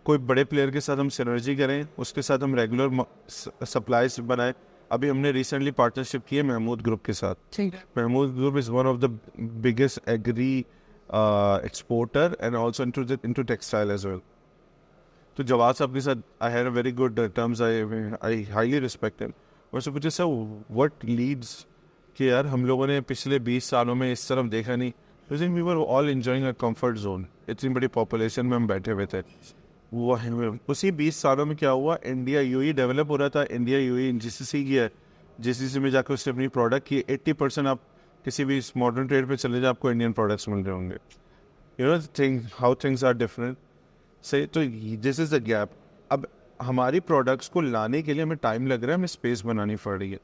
कोई बड़े प्लेयर के साथ हम सिनर्जी करें, उसके साथ हम रेगुलर सप्लाईज बनाएं. अभी हमने रिसेंटली पार्टनरशिप की है महमूद ग्रुप के साथ. ठीक है. Mahmood group is one of the biggest agri exporter and also into textile as well. तो जवाद साहब के साथ I had a very good terms. I highly respect him. और उससे पूछे सर व्हाट लीड्स कि यार हम लोगों ने पिछले 20 सालों में इस तरफ देखा नहीं. We were all enjoying a comfort zone. इतनी बड़ी पॉपुलेशन में हम बैठे हुए थे. वो उसी 20 सालों में क्या हुआ, इंडिया यूई डेवलप हो रहा था. इंडिया यूई GCC की है, GCC में जाकर उसने अपनी प्रोडक्ट की. 80% आप किसी भी मॉडर्न ट्रेड पे चले जाए आपको इंडियन प्रोडक्ट्स मिल रहे होंगे. You know thing how things are different. सही, तो दिस इज़ द गैप. अब हमारी प्रोडक्ट्स को लाने के लिए हमें टाइम लग रहा है, हमें स्पेस बनानी पड़ रही है.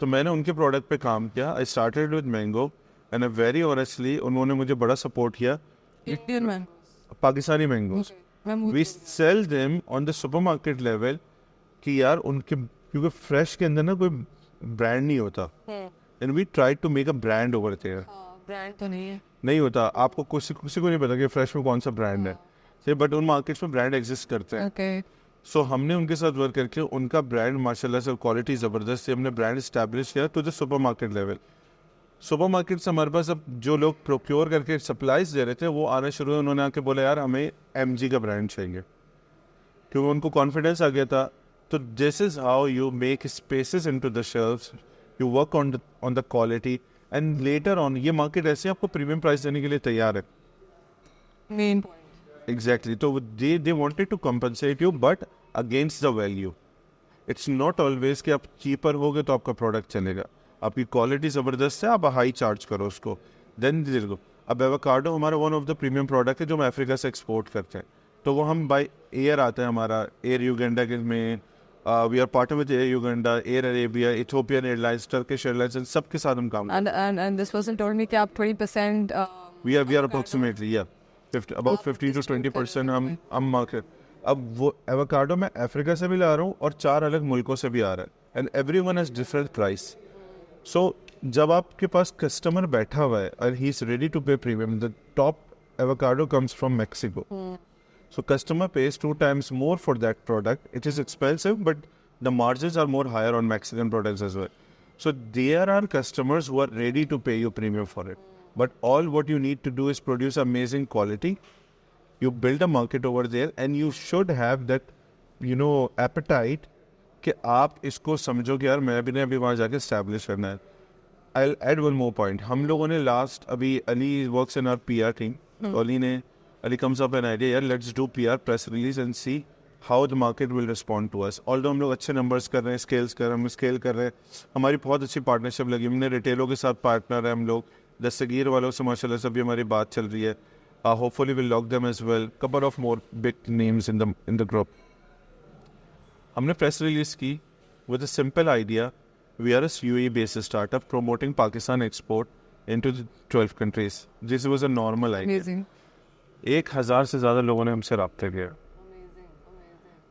तो मैंने उनके प्रोडक्ट पे काम किया. I started with mango and very honestly उन्होंने मुझे बड़ा सपोर्ट किया. Indian man. Pakistani mangoes we sell them on the supermarket level कि यार उनके, क्योंकि फ्रेश के अंदर ना कोई ब्रांड नहीं होता. And we try to make a brand over there. Brand तो नहीं है. नहीं होता, आपको किसी को नहीं पता कि फ्रेश में कौन सा ब्रांड है. सही, बट उन मार्केट्स में ब्रांड एग्जिस्ट करते हैं. Okay. सो हमने उनके साथ वर्क करके उनका ब्रांड माशाल्लाह से क्वालिटी ज़बरदस्त है. हमने ब्रांड इस्टेब्लिश किया to the supermarket level. Supermarket से हमारे पास अब जो लोग प्रोक्योर करके सप्लाईज दे रहे थे वो आना शुरू हुए. उन्होंने आके बोला यार हमें MG का ब्रांड चाहिए, क्योंकि उनको कॉन्फिडेंस आ गया था. तो this is how you make spaces into the shelfs, you work on the quality and later on ये मार्केट ऐसे आपको प्रीमियम प्राइस देने के लिए तैयार है. Main point. एग्जैक्टली. तो they wanted to compensate you but against the value. It's not always कि आप चीपर होगे तो आपका प्रोडक्ट चलेगा. आपकी क्वालिटी ज़बरदस्त है, आप हाई चार्ज करो उसको, देन देखो. अब एवोकाडो हमारा one of the premium product है जो हम अफ्रीका से एक्सपोर्ट करते हैं. तो वो हम बाय एयर आता है हमारा एयर युगांडा के में. We are partner with Air Uganda, Air Arabia, Ethiopian Airlines, Turkish Airlines, इन सब के साथ हम काम करते हैं. And this person told me कि आप 20% we are approximately about 15 to 20% हम मार्केट. अब वो एवोकाडो मैं अफ्रीका से भी ला रहा हूँ और 4 अलग मुल्कों से भी आ रहा है. And everyone has different price. So जब आपके पास कस्टमर बैठा हुआ है और he is ready to pay premium, the top avocado comes from Mexico. So customer pays 2 times more for that product. It is expensive, but the margins are more higher on Mexican products as well. So there are customers who are ready to pay you premium for it. But all what you need to do is produce amazing quality. You build a market over there, and you should have that, appetite कि आप इसको समझो कि यार मैं भी अभी वहाँ जाके establish करना है. I'll add one more point. हम लोगों ने last अभी Ali works in our PR team. Ali comes up an idea, यार let's do PR press release and see how the market will respond to us. Although हम लोग अच्छे numbers कर रहे हैं, scale कर रहे हैं, हमारी बहुत अच्छी partnership लगी. हमने रिटेलों के साथ पार्टनर है हम लोग. दस्तगीर वालों से माशाल्लाह से भी हमारी बात चल रही है. Hopefully we'll lock them as well. Couple of more big names in the group. हमने प्रेस रिलीज की. with a simple idea. We are a UAE-based startup promoting Pakistan export into the 12 countries. This was a normal idea. Amazing. 1,000 से ज़्यादा लोगों ने हमसे राब्ते किया.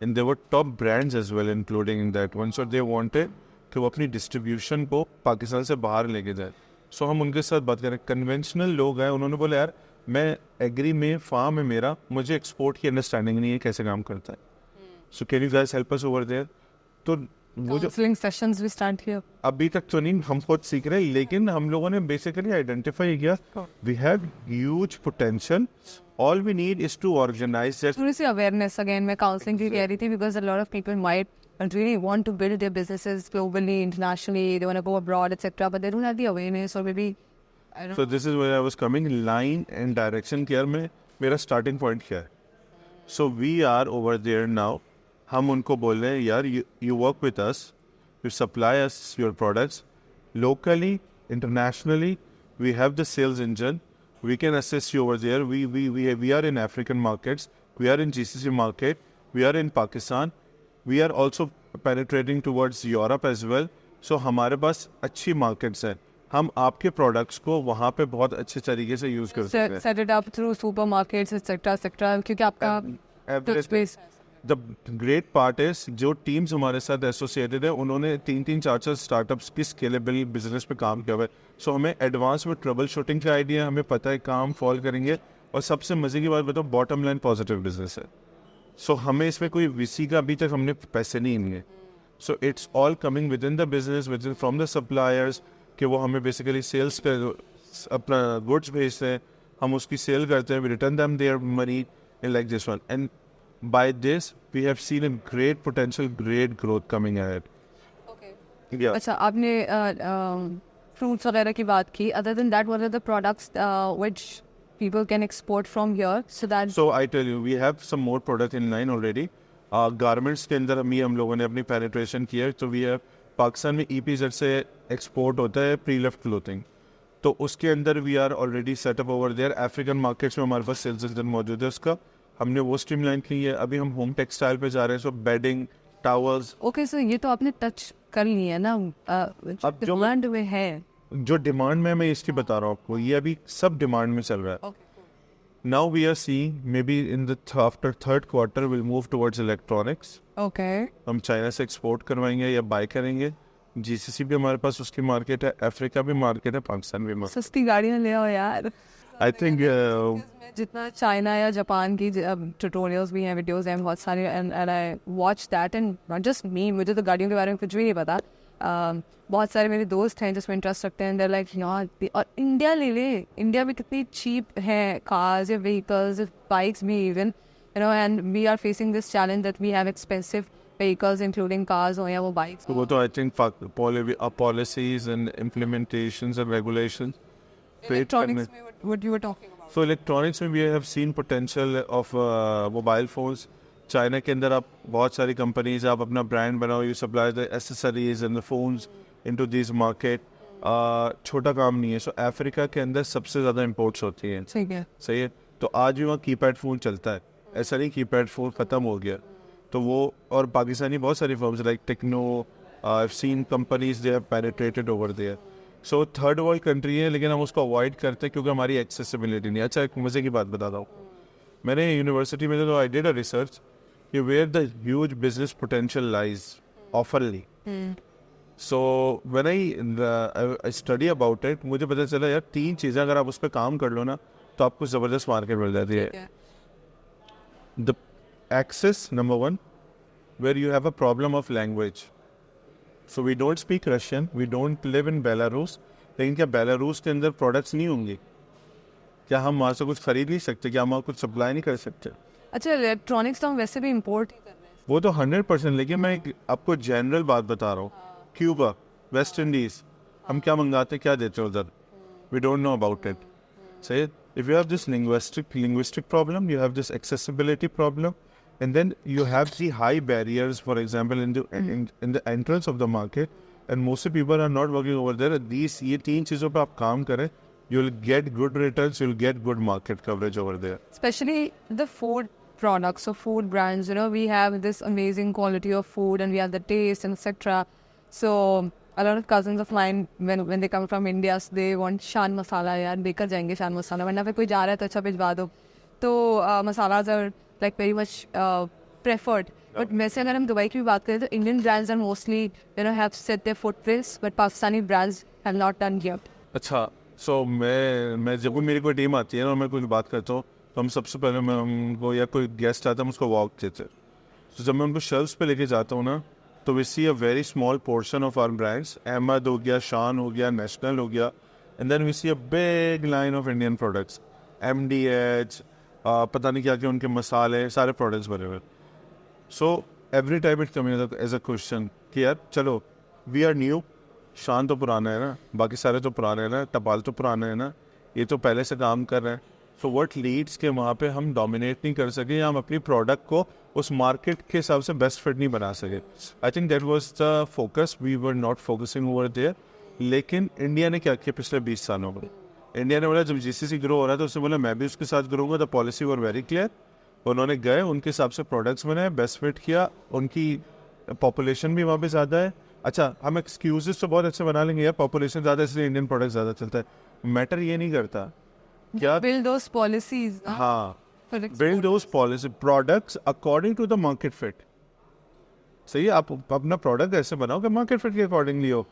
And there were top brands as well, including in that one. So they wanted कि वो अपनी distribution को पाकिस्तान से बाहर लेके जाए. सो हम उनके साथ बात करें. कन्वेंशनल लोग हैं, उन्होंने बोला यार मैं एग्री में फार्म है मेरा, मुझे एक्सपोर्ट की अंडरस्टैंडिंग नहीं है कैसे काम करता है. So can you guys help us over there. तो वो जो Counseling sessions we start here. अभी तक तो नहीं, हम खुद सीख रहे हैं, लेकिन हम लोगों ने बेसिकली आइडेंटिफाई किया we have huge potential. All we need is to organise that. थोड़ी सी awareness again मैं counseling की कह रही थी because a lot of people might really want to build their businesses globally, internationally, they want to go abroad, etc. But they don't have the awareness or maybe I don't So this is where I was coming, line and direction care में मेरा starting point क्या है. So we are over there now. हम उनको बोल रहे हैं यार you work with us, you supply us your products locally, internationally. We have the sales engine. We can assist you over there. We are in African markets. We are in GCC market. We are in Pakistan. We are also penetrating towards Europe as well. So हमारे पास अच्छी markets हैं. हम आपके products को वहाँ पे बहुत अच्छे तरीके से यूज़ कर सकते हैं. set it up through supermarkets, etc. क्योंकि आपका touch base. The great part is जो टीम्स हमारे साथ एसोसिएटेड है उन्होंने 3-4 स्टार्टअप्स की स्केलेबल बिजनेस पे काम किया हुआ है. सो हमें एडवांस में ट्रबल शूटिंग का आइडिया, हमें पता है काम फॉलो करेंगे. और सबसे मजे की बात बताओ, बॉटम लाइन पॉजिटिव बिजनेस है. सो हमें इसमें कोई वीसी का अभी तक हमने पैसे नहीं लिए. So it's all coming with in the business, with in from the suppliers, कि वो हमें बेसिकली सेल्स कर अपना गुड्स भेजते हैं, हम उसकी सेल करते हैं, we return them their money in like this one. And by this we have seen a great potential, great growth coming ahead. Okay. Yeah. अच्छा, आपने fruits वगैरह की बात की. Other than that, what are the products which people can export from here so that So I tell you, we have some more product in line already. Garments के अंदर हम लोगों ने अपनी penetration की है. तो we have पाकिस्तान में EPZ से export होता है pre-loved clothing. तो उसके अंदर we are already set up over there. African markets में हमारे पास sales engine मौजूद है उसका. हमने वो स्ट्रीमलाइन की है. अभी हम होम टेक्सटाइल पे जा रहे हैं. सो बेडिंग, टावर्स. ओके सर, ये तो आपने टच कर लिया ना. अब जो डिमांड में है, जो डिमांड में मैं इसकी बता रहा हूँ आपको, ये अभी सब डिमांड में चल रहा है. Now we are seeing maybe in the after third quarter will move towards electronics. Okay. हम चाइना से एक्सपोर्ट करवाएंगे या बाय करेंगे. जीसीसी भी हमारे पास उसकी मार्केट है, अफ्रीका भी मार्केट है, पाकिस्तान भी मार्केट. सस्ती गाड़ियाँ ले आओ यार. आई थिंक जितना चाइना या जापान की ट्यूटोरियल्स भी हैं, वीडियोस हैं बहुत सारे, and I watch that. And not just me, मुझे तो गाड़ियों के बारे में कुछ भी नहीं पता. बहुत सारे मेरे दोस्त हैं जिसमें इंटरेस्ट रखते हैं. देयर लाइक यार, और इंडिया ले ले, इंडिया में कितनी चीप है कार्स या व्हीकल्स, बाइक्स भी even, you know. And we are facing this challenge that we have expensive vehicles including cars हो या वो bikes. वो तो I think policies and implementations and regulations. Electronics में what you were talking about. So electronics में we have seen potential of mobile phones. China के अंदर आप बहुत सारी कंपनीज, आप अपना ब्रांड बनाओ, you supply the accessories and the phones into these market. छोटा काम नहीं है. सो अफ्रीका के अंदर सबसे ज़्यादा इम्पोर्ट्स होती हैं. ठीक है. सही है. तो आज भी वहाँ कीपैड फ़ोन चलता है. ऐसा नहीं कीपैड फ़ोन ख़त्म हो गया. तो वो, और पाकिस्तानी बहुत सारी firms like Tecno, I have seen companies they have penetrated over there. So third world country है, लेकिन हम उसको अवॉइड करते हैं क्योंकि हमारी एक्सेसिबिलिटी नहीं. अच्छा, एक मज़े की बात बताता हूँ. मैंने यूनिवर्सिटी में तो आई डिड अ रिसर्च कि where the huge business potential lies ऑफरली. So when I study about it, मुझे पता चला यार 3 चीज़ें अगर आप उस पर काम कर लो ना तो आपको ज़बरदस्त मार्केट मिल जाती है. The access, number one, where you have a problem of language. So we don't speak Russian, we don't live in Belarus. लेकिन क्या बेलारूस के अंदर प्रोडक्ट्स नहीं होंगे? क्या हम वहाँ से कुछ खरीद नहीं सकते? क्या हम वहाँ कुछ सप्लाई नहीं कर सकते? अच्छा, इलेक्ट्रॉनिक्स तो हम वैसे भी इंपोर्ट ही कर रहे हैं. वो तो 100%. लेकिन मैं आपको जनरल बात बता रहा हूँ. क्यूबा, वेस्ट इंडीज, हम क्या मंगाते, क्या देते हैं उधर? We don't know about it. Say, if you have this linguistic problem, you have this accessibility problem, and then you have the high barriers, for example, in the entrance of the market, and most of people are not working over there. ये 3 चीज़ों पे आप काम करें, you'll get good returns, you'll get good market coverage over there. Especially the products, so food brands, you know, we have this amazing quality of food and we have the taste and etc. So a lot of cousins of mine, when they come from India, so they want shan masala. यार baker जाएंगे शान मसाला, वरना फिर कोई जा रहा है तो अच्छा भिजवा दो. तो masalas are like very much preferred. But वैसे अगर हम दुबई की भी बात करें तो Indian brands are mostly, you know, have set their footprints, but Pakistani brands have not done yet. अच्छा, सो मैं जब भी मेरी कोई टीम आती है ना और मैं कोई बात करता हूँ तो हम सबसे पहले मैं उनको या कोई गेस्ट आता है हम उसको वॉक देते हैं. तो जब मैं उनको शेल्फ्स पे लेके जाता हूँ ना तो we see a very small portion of our brands. Ahmed हो गया, शान हो गया, नेशनल हो गया, and then we see a big line of Indian products. MDH, पता नहीं क्या क्या उनके मसाले, सारे प्रोडक्ट्स बने हुए. So every time it coming as a question कि यार चलो वी आर न्यू, शान तो पुराना है ना, बाकी सारे तो पुराने हैं ना, टपाल तो पुराना है ना, ये तो पहले से काम कर रहे हैं. सो व्हाट लीड्स के वहाँ पे हम डोमिनेट नहीं कर सके या हम अपनी प्रोडक्ट को उस मार्केट के हिसाब से बेस्ट फिट नहीं बना सके. I think that was the focus. We were not focusing over there. लेकिन इंडिया ने क्या किया पिछले 20 सालों में? इंडिया ने बोला जब GCC ग्रो हो रहा है तो उसने बोला मैं भी उसके साथ grow the policy were very clear. उन्होंने गए, उनके हिसाब से प्रोडक्ट्स बनाए, बेस्ट फिट किया. उनकी पॉपुलेशन भी वहाँ पे ज़्यादा है. अच्छा, हम एक्सक्यूजेस तो बहुत अच्छे बना लेंगे यार, पॉपुलेशन ज़्यादा इसलिए इंडियन प्रोडक्ट ज़्यादा चलता है. मैटर ये नहीं करता क्या. Build those policies. हाँ, for export. Build those policy products according to the market fit. सही है, आप अपना प्रोडक्ट ऐसे बनाओ कि मार्केट फिट के अकॉर्डिंगली हो.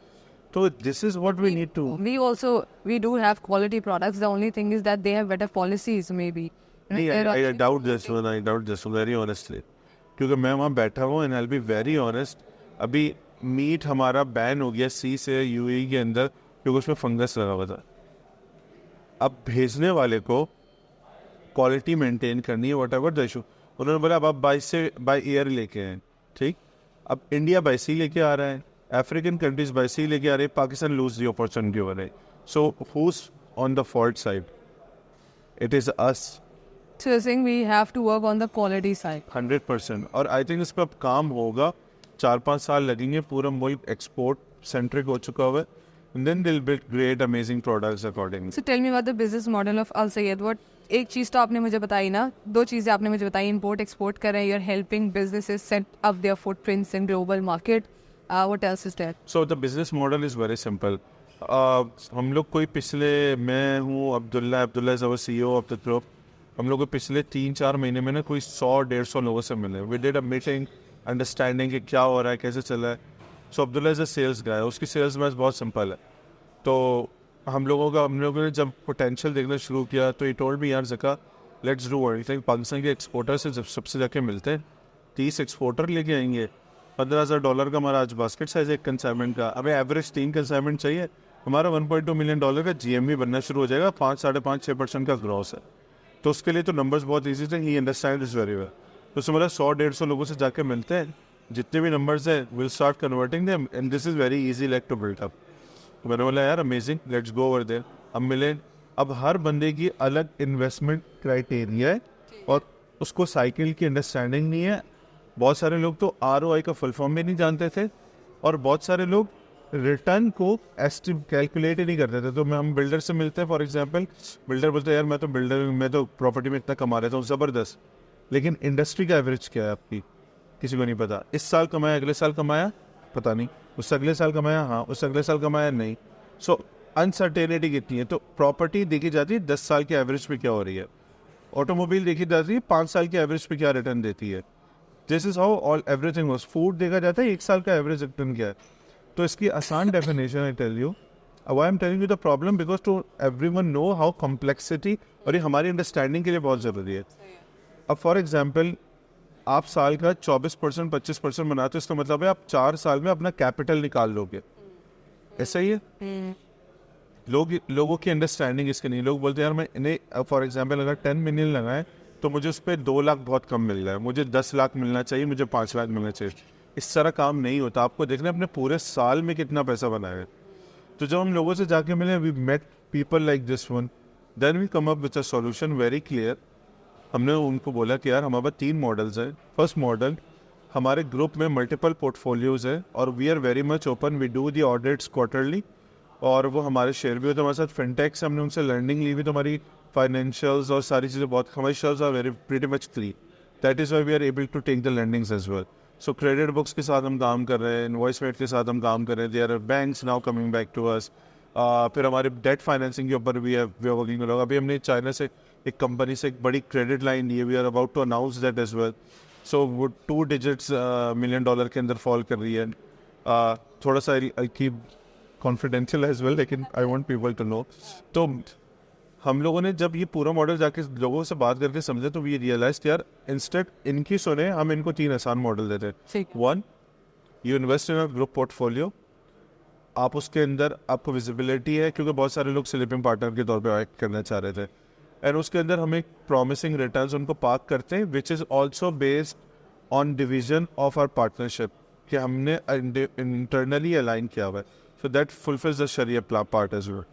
तो this is what we need to. We do have quality products. The only thing is that they have better policies, maybe. I doubt this one. I doubt this one very honestly. क्योंकि मैं वहाँ बैठा हूँ and I'll be very honest. अभी meet हमारा ban हो गया सी से UAE के अंदर क्योंकि उसमें फंगस लगा हुआ था. अब भेजने वाले को क्वालिटी मेंटेन करनी है, वट एवर द इशू. उन्होंने बोला अब आप बाई एयर लेके आए. ठीक, अब इंडिया बाई सी लेके आ रहा है, अफ्रीकन कंट्रीज बाई सी लेके आ रहे हैं, पाकिस्तान लूज द अपॉर्चुनिटी हो रहा है. So who's on the fault side? It is us. So you're saying we have to work on the quality side. 100%. और आई थिंक इस पर अब काम होगा. 4-5 साल लगेंगे. पूरा मुल्क एक्सपोर्ट सेंट्रिक हो चुका हुआ है. And then they'll build great amazing products accordingly. So tell me about the business model of Al Sayed. What एक चीज़ तो आपने मुझे बताई ना, दो चीज़ें आपने मुझे बताई. इम्पोर्ट एक्सपोर्ट कर रहे हैं, you're helping businesses set up their footprints in global market. What else is there? So the business model is very simple. हम लोग कोई पिछले, मैं हूँ Abdullah is our CEO of the group. हम लोग को पिछले 3-4 महीने में ना कोई 100-150 लोगों से मिले. We did a meeting, understanding कि क्या हो रहा है, कैसे चल रहा है. So Abdullah is a sales guy. उसकी सेल्स मैच बहुत सिंपल है. तो हम लोगों ने जब पोटेंशियल देखना शुरू किया तो ये टोल्ड मी यार Zaka let's do anything. Pakistan के एक्सपोर्टर से जब सबसे जाके मिलते हैं, 30 एक्सपोर्टर लेके आएंगे, $15,000 का हमारा आज बास्केट साइज है एक कंसाइनमेंट का. अभी एवरेज 3 कंसाइनमेंट चाहिए, हमारा $1.2 मिलियन का GMV बनना शुरू हो जाएगा. 5-5.5-6% का ग्रॉस है. तो उसके लिए तो नंबर्स बहुत ईजी थे. ही अंडरस्टैंड दिस वेरी वेल. तो उसमें 100-150 लोगों से जाके मिलते हैं, जितने भी नंबर्स है will start converting them and this is very easy like to build up. मैंने बोला यार amazing, let's go over there. अब मिले, अब हर बंदे की अलग इन्वेस्टमेंट क्राइटेरिया है और उसको साइकिल की अंडरस्टैंडिंग नहीं है. बहुत सारे लोग तो ROI का फुल फॉर्म भी नहीं जानते थे और बहुत सारे लोग रिटर्न को कैलकुलेट ही नहीं करते थे. तो हम बिल्डर से मिलते हैं, फॉर एग्जांपल बिल्डर बोलते हैं यार मैं तो प्रॉपर्टी में इतना कमा रहा हूँ, ज़बरदस्त, लेकिन इंडस्ट्री का एवरेज क्या है आपकी किसी को नहीं पता. इस साल कमाया, अगले साल कमाया पता नहीं, उससे अगले साल कमाया, हाँ उससे अगले साल कमाया नहीं. सो अनसर्टेनिटी कितनी है. तो प्रॉपर्टी देखी जाती है 10 साल के एवरेज पे क्या हो रही है, ऑटोमोबाइल देखी जाती है 5 साल के एवरेज पे क्या रिटर्न देती है. This is how all everything was. Food देखा जाता है 1 साल का एवरेज रिटर्न क्या है. तो इसकी आसान definition I tell you. Why I am telling you the problem because to everyone know how complexity, और ये हमारी अंडरस्टैंडिंग के लिए बहुत ज़रूरी है. अब फॉर एग्जाम्पल आप साल का 24% 25% बनाते हो, इसका मतलब है आप 4 साल में अपना कैपिटल निकाल लोगे. ऐसा ही है. लोगों की अंडरस्टैंडिंग इसके नहीं. लोग बोलते हैं यार मैं इन्हें फॉर एग्जांपल अगर 10 मिलियन लगाए तो मुझे उस पर 2 लाख बहुत कम मिल रहा है, मुझे 10 लाख मिलना चाहिए, मुझे 5 लाख मिलना चाहिए. इस तरह काम नहीं होता. आपको देखना है अपने पूरे साल में कितना पैसा बनाया. तो जब हम लोगों से जाके मिले, we met people like this one, then we come up with a solution very clear. हमने उनको बोला कि यार हमारे पास 3 मॉडल्स हैं. फर्स्ट मॉडल, हमारे ग्रुप में मल्टीपल पोर्टफोलियोज है और we are very much open. We do the audits quarterly और वो हमारे शेयर भी होते हैं हमारे साथ. फिनटेक्स हमने उनसे लर्निंग ली हुई, तो हमारी फाइनेंशियल्स और सारी चीज़ें बहुत, हमारी shares are very pretty much clean. That is why we are able to take the landings as well. So credit books के साथ हम काम कर रहे हैं, इनवॉइसमेट के साथ हम काम कर रहे हैं. There are banks now coming back to us. फिर हमारे डेट फाइनेंसिंग के ऊपर भी है, वी आर वर्किंग लोग. अभी हमने चाइना से एक कंपनी से एक बड़ी क्रेडिट लाइन ली है. We are about to announce that as well. So वो 2 digits $1 million के अंदर फॉल कर रही है. थोड़ा सा I keep confidential as well, लेकिन I want people to know. तो हम लोगों ने जब ये पूरा मॉडल जाके लोगों से बात करके समझे तो वी रियलाइज यार इंस्टेड इनकी सुने हम इनको 3 आसान मॉडल देते हैं. 1, you invest in a group portfolio. आप उसके अंदर आपको विजिबिलिटी है, क्योंकि बहुत सारे लोग स्लीपिंग पार्टनर के तौर पे एक्ट करना चाह रहे थे, एंड उसके अंदर हम एक प्रॉमिसिंग रिटर्न्स उनको पार्क करते हैं, which is also based on division of our partnership कि हमने इंटरनली अलाइन किया हुआ है. So that fulfils the sharia part as well.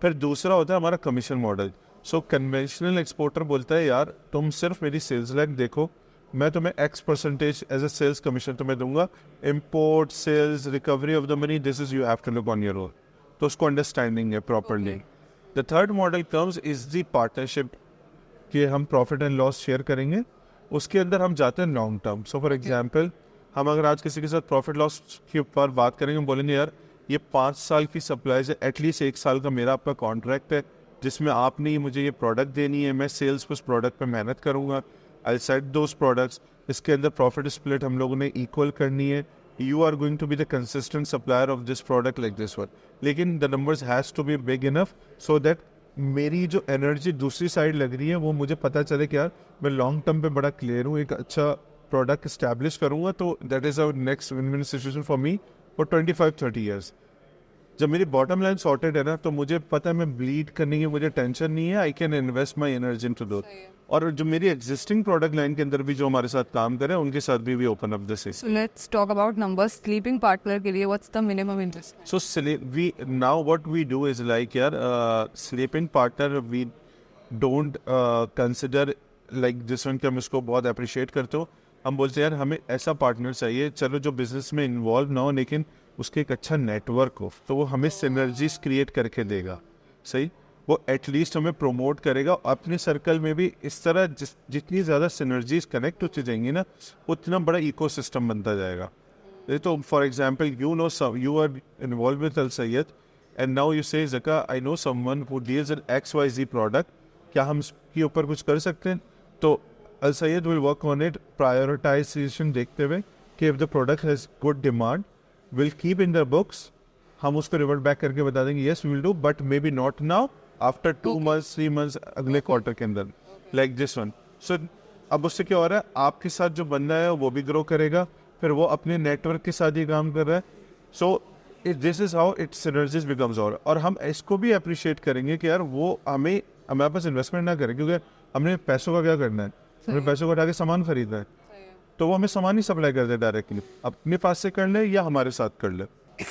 फिर दूसरा होता है हमारा commission model. So conventional exporter बोलता है यार तुम सिर्फ मेरी सेल्स लाइन देखो, मैं तुम्हें X% as a sales commission तुम्हें दूंगा. Import, sales, recovery of the money, this is you have to look on your own. तो उसको अंडरस्टैंडिंग है properly. The third model comes is the partnership कि हम प्रॉफिट एंड लॉस शेयर करेंगे. उसके अंदर हम जाते हैं long term. So for example हम अगर आज किसी के साथ प्रॉफिट लॉस के ऊपर बात करेंगे, हम बोलेंगे यार ये 5 साल की सप्लाईज है, एटलीस्ट 1 साल का मेरा आपका कॉन्ट्रैक्ट है जिसमें आपने मुझे ये प्रोडक्ट देनी है, मैं सेल्स पे उस प्रोडक्ट पे मेहनत करूँगा, आई सेट दोज प्रोडक्ट्स. इसके अंदर प्रॉफिट स्प्लिट हम लोगों ने इक्वल करनी है. You are going to be the consistent supplier of this product like this one. लेकिन the numbers has to be big enough so that मेरी जो एनर्जी दूसरी साइड लग रही है वो मुझे पता चले कि यार मैं लॉन्ग टर्म पे बड़ा क्लियर हूँ, एक अच्छा प्रोडक्ट इस्टेब्लिश करूँगा. तो that is our next win win situation for me for 25-30 years. जब मेरी बॉटम लाइन सॉर्टेड है ना, तो मुझे पता है मैं ब्लीड करने की मुझे टेंशन नहीं है. I can invest my energy into दो. और जो मेरी एग्जिस्टिंग प्रोडक्ट लाइन के अंदर भी जो हमारे साथ काम करे उनके साथ भी open up this. So let's talk about numbers. Sleeping partner के लिए what's the minimum investment? So we now what we do is like यार sleeping partner we don't consider like this one कि हम इसको बहुत अप्रिशिएट करते हो. हम बोलते हैं यार हमें ऐसा पार्टनर चाहिए चलो जो बिजनेस में इन्वॉल्व ना हो लेकिन उसके एक अच्छा नेटवर्क हो, तो वो हमें सिनर्जीज क्रिएट करके देगा. सही, वो एटलीस्ट हमें प्रमोट करेगा. अपने सर्कल में भी इस तरह जितनी ज़्यादा सिनर्जीज कनेक्ट होती जाएंगी ना, उतना बड़ा इकोसिस्टम बनता जाएगा. तो for example you are involve with Al Syed and now you say Zaka I know someone who deals in XYZ product, क्या हम इसके ऊपर कुछ कर सकते हैं? तो Al Syed will work on it, prioritization देखते हुए कि if the product has good demand will keep in the books. हम उसको रिवर्ट बैक करके बता देंगे yes will do but maybe not now, after 2 months 3 months अगले क्वार्टर के अंदर, लाइक दिस वन. सो अब उससे क्या हो रहा है, आपके साथ जो बंदा है वो भी ग्रो करेगा, फिर वो अपने नेटवर्क के साथ ही काम कर रहा है. So this is how it synergies becomes. और हम इसको भी अप्रिशिएट करेंगे कि यार वो हमारे पास इन्वेस्टमेंट ना करें, क्योंकि हमने पैसों का क्या करना है, हमें पैसों को उठा के सामान खरीदना है, तो वो हमें सामान ही सप्लाई कर दे डायरेक्टली, अपने पास से कर ले या हमारे साथ कर ले.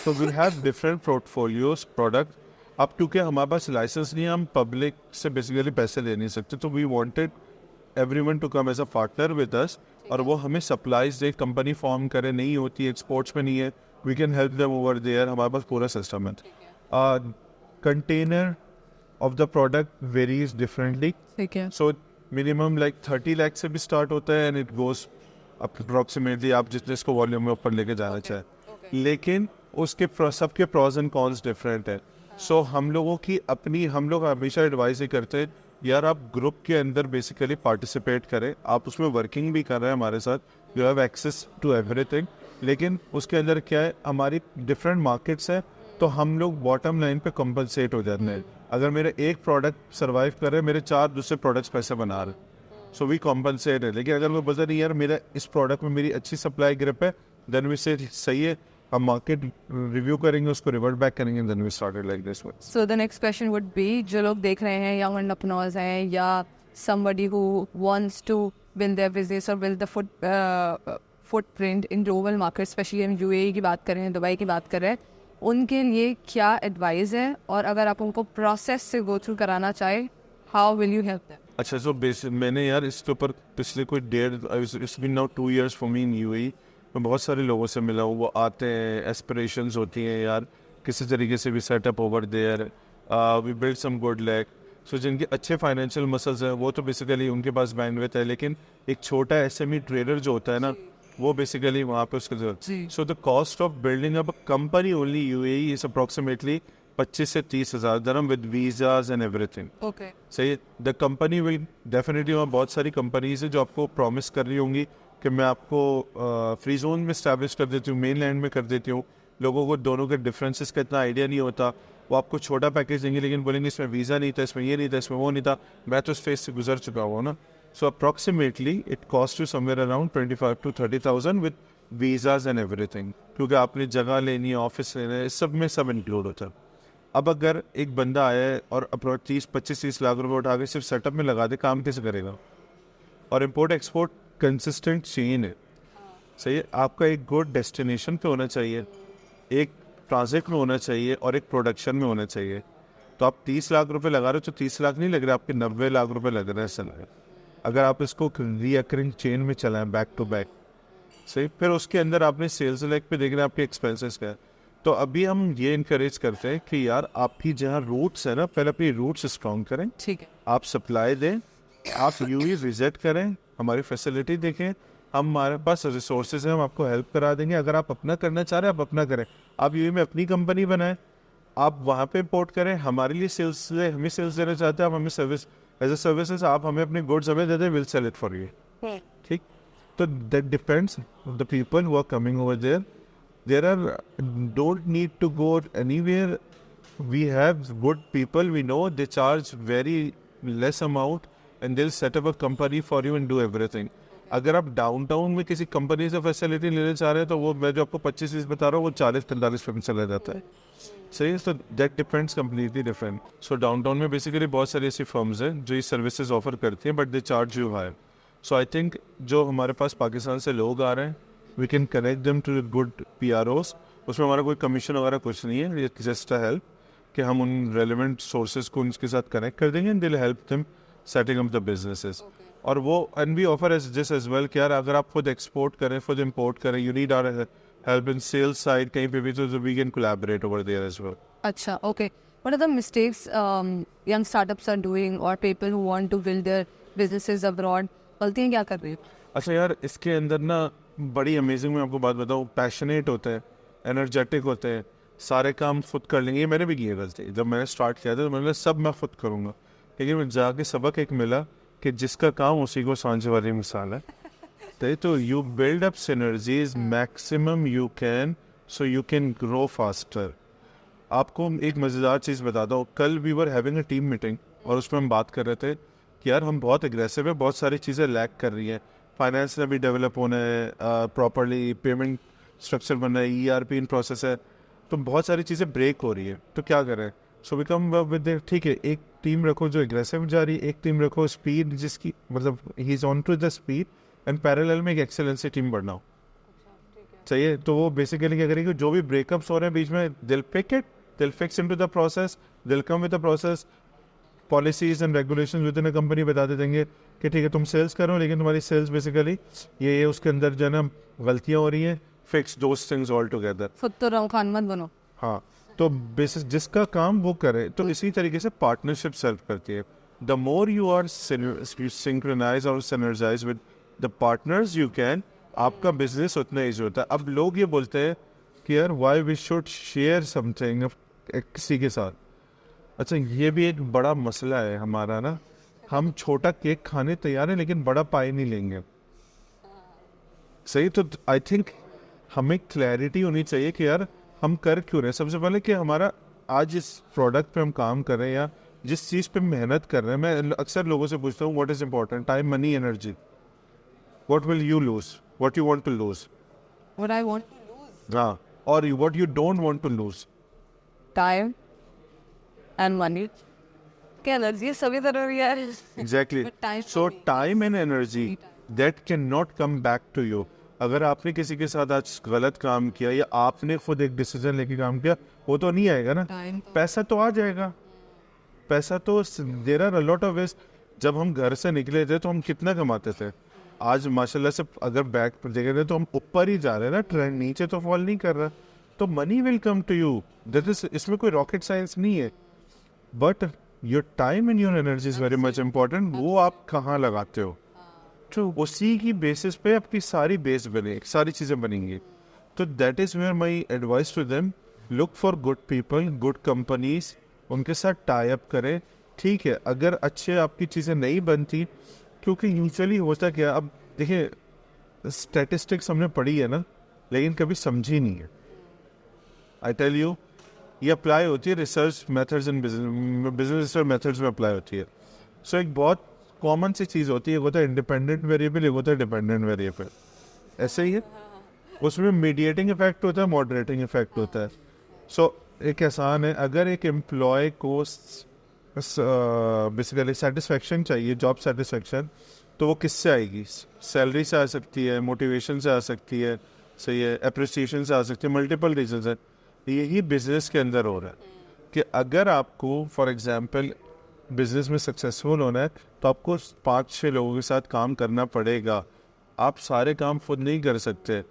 तो we have different portfolios product. अब क्योंकि हमारे पास लाइसेंस नहीं है, हम पब्लिक से बेसिकली पैसे ले नहीं सकते, तो we wanted everyone to come as a partner with us, और वो हमें सप्लाईज दे, कंपनी फॉर्म करे, नहीं होती एक्सपोर्ट्स में नहीं है, we can help them over there. हमारे पास पूरा सिस्टम है. Container of the product varies differently. ठीक है. सो मिनिमम लाइक 30 लाख से भी स्टार्ट होता है एंड इट गोज अप्रोक्सीमेटली आप जितने इसको वॉल्यूम में ऊपर लेके जाना चाहें. लेकिन उसके सबके प्रॉज एंड कॉन्स डिफरेंट है. सो हम लोग हमेशा एडवाइस ही करते हैं यार आप ग्रुप के अंदर बेसिकली पार्टिसिपेट करें, आप उसमें वर्किंग भी कर रहे हैं हमारे साथ, you have access to everything. लेकिन उसके अंदर क्या है, हमारी डिफरेंट मार्केट्स है, तो हम लोग बॉटम लाइन पे कंपनसेट हो जाते हैं. अगर मेरे एक प्रोडक्ट सर्वाइव कर रहे हैं, मेरे 4 दूसरे प्रोडक्ट्स पैसे बना रहे, सो वी कॉम्पनसेट है. लेकिन अगर वो बोलता नहीं यार मेरा इस प्रोडक्ट में मेरी अच्छी सप्लाई ग्रिप है, देन वी से सही है, हम मार्केट रिव्यू करेंगे, उसको रिवर्ट बैक करेंगे, then we started like this one. So the next question would be, जो लोग देख रहे हैं, यंग एंटरप्रेन्योर्स हैं या somebody who wants to build their business or build the footprint in global market, specially हम UAE की बात कर रहे हैं, दुबई की बात कर रहे हैं, उनके लिए क्या एडवाइस है, और अगर आप उनको प्रोसेस से गो थ्रू कराना चाहे, how will you help them? अच्छा, सो मैंने यार इसके ऊपर पिछले कोई it's been now 2 years for me in UAE. मैं बहुत सारे लोगों से मिला हूँ, वो आते हैं, एस्पिरेशंस होती हैं यार किसी तरीके से भी setup over there, we build some good lack. सो जिनके अच्छे फाइनेंशियल मसल्स हैं वो तो बेसिकली उनके पास बैंडविड्थ है, लेकिन एक छोटा एसएमई ट्रेडर जो होता है ना, वो बेसिकली वहाँ पे उसका जरूरत। So the cost of building up company only UAE is approximately 25 से 30,000 dirham with visas and everything. Okay, सही, द कंपनी विल डेफिनेटली, वहाँ बहुत सारी कंपनीज है जो आपको प्रॉमिस कर रही होंगी कि मैं आपको फ्री जोन में स्टैब्लिश कर देती हूँ, मेन लैंड में कर देती हूँ। लोगों को दोनों के डिफरेंसेस का इतना आइडिया नहीं होता, वो आपको छोटा पैकेज देंगे लेकिन बोलेंगे इसमें वीज़ा नहीं था, इसमें ये नहीं था, इसमें वो नहीं था। मैं तो इस फेज से गुजर चुका हुआ ना। So approximately it cost you somewhere around 25 to 30,000 with visas and everything, क्योंकि आपने जगह लेनी है, ऑफिस लेना है, इस सब में सब इंक्लूड होता है। अब अगर एक बंदा आया है और अप्रोच 25-30 लाख रुपए उठा के सिर्फ सेटअप में लगा दे, काम कैसे करेगा? और इम्पोर्ट एक्सपोर्ट कंसिस्टेंट चेन है, सही है। आपका एक गुड डेस्टिनेशन पे होना चाहिए, एक ट्रांजिट में होना चाहिए और एक प्रोडक्शन में होना चाहिए। तो आप 30 लाख रुपए लगा रहे हो तो 30 लाख नहीं लग रहे, आपके 90 लाख रुपए लग रहे हैं सलाह, अगर आप इसको रीअकरिंग चेन में चलाएं बैक टू बैक, सही। फिर उसके अंदर आपने सेल्स लेग पे देख रहे हैं आपके एक्सपेंसेस क्या है। तो अभी हम ये इनकरेज करते हैं कि यार आपकी जहाँ रूट्स है ना, पहले अपनी रूट्स स्ट्रॉन्ग करें, ठीक है। आप सप्लाई दें, आप यूई विजिट करें, हमारी फैसिलिटी देखें, हमारे पास रिसोर्सेज हैं, हम आपको हेल्प करा देंगे। अगर आप अपना करना चाह रहे हैं आप अपना करें, आप यूई में अपनी कंपनी बनाएं, आप वहाँ पे इम्पोर्ट करें, हमारे लिए सेल्स ले, हमें सेल्स देना चाहते हैं आप हमें सर्विस एज ए सर्विसेज, आप हमें अपने गुड्स हमें दे दें, will sell it for you. ठीक, तो that depends the people who are coming over there, there are don't need to go anywhere, we have good people, we know they charge very less amount and they'll set up a company for you and do everything. अगर आप downtown में किसी company से facility लेने चाह रहे हैं तो वो मैं जो आपको 25-30 बता रहा हूँ वो 40-45 पे चला जाता है, सही है। So that depends completely different. So downtown में बेसिकली बहुत सारी ऐसी फर्म्स हैं जो ये सर्विसेज ऑफर करती हैं but they charge you high. So I think जो हमारे पास पाकिस्तान से लोग आ रहे हैं, we can connect them to good PROs, उसमें हमारा कोई कमीशन वगैरह कुछ नहीं है, जस्ट अ हेल्प कि हम उन रेलिवेंट सोर्सेज को उनके साथ कनेक्ट कर देंगे and they will help them setting up the businesses. और वो and we offer as this as well कि यार अगर आप खुद एक्सपोर्ट करें, खुद इम्पोर्ट करें, you need our help in sales side कहीं पे भी, तो we can collaborate over there as well. अच्छा, okay. What are the mistakes young startups are doing or people who want to build their businesses abroad? गलतियाँ क्या कर रही है? अच्छा यार, इसके अंदर ना बड़ी अमेजिंग, मैं आपको बात बताऊँ, पैशनेट होते हैं, एनर्जेटिक होते हैं, सारे काम खुद कर लेंगे। ये मैंने भी किया गलती, जब मैंने स्टार्ट किया था तो मैंने सब मैं खुद करूँगा, लेकिन मैं जाके सबक एक मिला कि जिसका काम उसी को सांझे वाली मिसाल है। तो you build up synergies maximum you can, so you can grow faster. आपको एक मज़ेदार चीज़ बताता हूँ, कल we were having a team meeting और उसमें हम बात कर रहे थे कि यार हम बहुत एग्रेसिव है, बहुत सारी चीज़ें लैक कर रही हैं, फाइनेंस में भी डेवलप होना है, प्रॉपरली पेमेंट स्ट्रक्चर बनना है, ERP इन प्रोसेस है, तो बहुत सारी चीज़ें ब्रेक हो रही है, तो क्या करें? सो वी कम विद, ठीक है, एक टीम रखो जो एग्रेसिव जा रही है, एक टीम रखो स्पीड जिसकी मतलब ही is on to the speed, and parallel में एक एक्सेलेंसी टीम बनाओ, चाहिए। तो वो बेसिकली क्या करेगी, जो भी ब्रेकअप्स हो रहे हैं बीच में, दिल पिक इट, दिल फिक्स इनटू द प्रोसेस, दिल come with the process, policies and regulation with in a company बताते देंगे कि ठीक है तुम सेल्स करो, लेकिन तुम्हारी सेल्स बेसिकली ये उसके अंदर जो है ना गलतियाँ हो रही हैं, fix those things all together. खुद तो रहो, खान मत बनो। हाँ, तो बेसिस जिसका काम वो करे, तो इसी तरीके से पार्टनरशिप हेल्प करती है। The more you are synchronize और synergize with the partners you can, आपका बिजनेस उतना ईजी होता है। अब लोग ये बोलते हैं कि यार why we should share something किसी के साथ। अच्छा, ये भी एक बड़ा मसला है हमारा ना, हम छोटा केक खाने तैयार हैं लेकिन बड़ा पाई नहीं लेंगे, सही। तो आई थिंक हमें क्लैरिटी होनी चाहिए कि यार हम कर क्यों रहे हैं। सबसे पहले कि हमारा आज जिस प्रोडक्ट पे हम काम कर रहे हैं या जिस चीज़ पे मेहनत कर रहे हैं, मैं अक्सर लोगों से पूछता हूँ what is important, time, money, energy, what will you lose, what you want to lose, What I want to lose? हाँ, और what you don't want to lose, Time and money. क्या एनर्जी सभी तरह की है। Exactly. But time so for me. Time and energy that can not come back to you. अगर आपने किसी के साथ आज गलत काम किया या आपने खुद एक डिसीजन लेके काम किया, वो तो नहीं आएगा ना। Time तो- पैसा तो आ जाएगा, पैसा तो there are a lot of ways. जब हम घर से निकले थे तो हम कितना कमाते थे, आज माशाल्लाह से अगर बैक पर देख रहे तो हम ऊपर ही जा रहे हैं ना, ट्रेंड नीचे तो फॉल नहीं कर रहा। तो money will come to you, that is, इसमें कोई रॉकेट साइंस नहीं है। But your time and your energy is very much important. वो आप कहाँ लगाते हो, तो उसी की बेसिस पे आपकी सारी बेस बने, सारी चीज़ें बनेंगी. तो that is where my advice to them, look for good people, good companies, उनके साथ टाई अप करें. ठीक है, अगर अच्छे आपकी चीज़ें नहीं बनती, क्योंकि यूजुअली होता क्या, अब देखिए स्टैटिस्टिक्स हमने पढ़ी है ना, लेकिन कभी समझी नहीं है. आई टेल यू, ये अप्लाई होती है research methods and business research methods में अप्लाई होती है. सो एक बहुत कॉमन सी चीज़ होती है, एक होता है इंडिपेंडेंट वेरिएबल, एक होता है डिपेंडेंट वेरिएबल. ऐसे ही है, उसमें मीडिएटिंग इफेक्ट होता है, मॉडरेटिंग इफेक्ट होता है. सो एक एहसान है, अगर एक एम्प्लॉय को बेसिकली सेटिस्फेक्शन चाहिए, जॉब सेटिस्फेक्शन, तो वो किससे आएगी? सैलरी से आ सकती है, मोटिवेशन से आ सकती है, सही है, अप्रिसिएशन से आ सकती है, मल्टीपल रीजन है. यही बिजनेस के अंदर हो रहा है कि अगर आपको फॉर एग्जांपल बिजनेस में सक्सेसफुल होना है, तो आपको 5-6 लोगों के साथ काम करना पड़ेगा. आप सारे काम खुद नहीं कर सकते.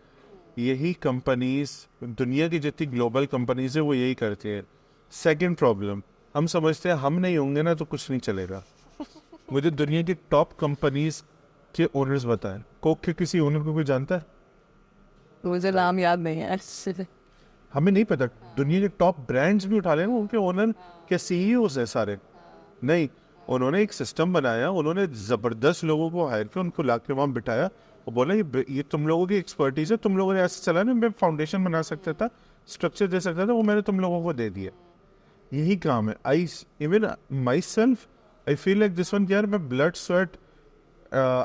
यही कंपनीज, दुनिया की जितनी ग्लोबल कंपनीज है वो यही करती है. सेकंड प्रॉब्लम, हम समझते हैं हम नहीं होंगे ना तो कुछ नहीं चलेगा. मुझे दुनिया की टॉप कंपनीज के ओनर्स बताएं. कोक के किसी ओनर को कोई जानता है? मुझे नाम याद नहीं है. हमें नहीं पता. दुनिया के टॉप ब्रांड्स भी उठा लेना, उनके ओनर के सीईओज है सारे. नहीं, उन्होंने एक सिस्टम बनाया, उन्होंने ज़बरदस्त लोगों को हायर किया, उनको ला के वहाँ बिठाया और बोला ये तुम लोगों की एक्सपर्टीज है, तुम लोगों ने ऐसे चला ना, मैं फाउंडेशन बना सकता था, स्ट्रक्चर दे सकता था, वो मैंने तुम लोगों को दे दिया. यही काम है. I even my self I feel like this one, यार मैं ब्लड स्वेट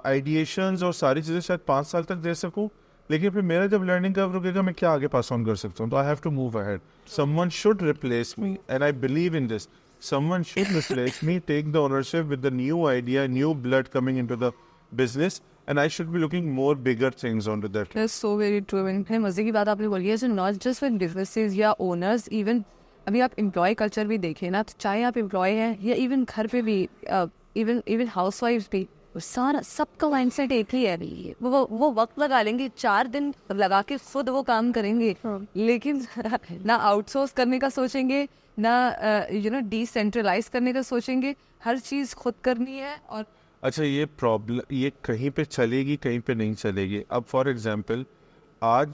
आइडिएशंस और सारी चीज़ें शायद 5 साल तक दे सकूँ, लेकिन फिर मेरा जब लर्निंग कर्व रुकेगा, मैं क्या आगे पास ऑन कर सकता हूँ? तो I have to move ahead. Someone should replace me and I believe in this. Someone should replace me, take the ownership with the new idea, new blood coming into the business, and I should be looking more bigger things onto that. That's so very true. इतने मजे की बात आपने बोली है. So not just with businesses या owners, even अभी आप एम्प्लॉय कल्चर भी देखें ना, तो चाहे आप एम्प्लॉय हैं या इवन घर पे भी, इवन हाउस वाइफ भी, सारा सबका माइंडसेट एक ही है. वो वक्त लगा लेंगे, 4 दिन लगा के खुद वो काम करेंगे, लेकिन ना आउटसोर्स करने का सोचेंगे, ना डिसेंट्रलाइज करने का सोचेंगे. हर चीज़ खुद करनी है. और अच्छा, ये प्रॉब्लम ये कहीं पे चलेगी, कहीं पे नहीं चलेगी. अब फॉर एग्जांपल, आज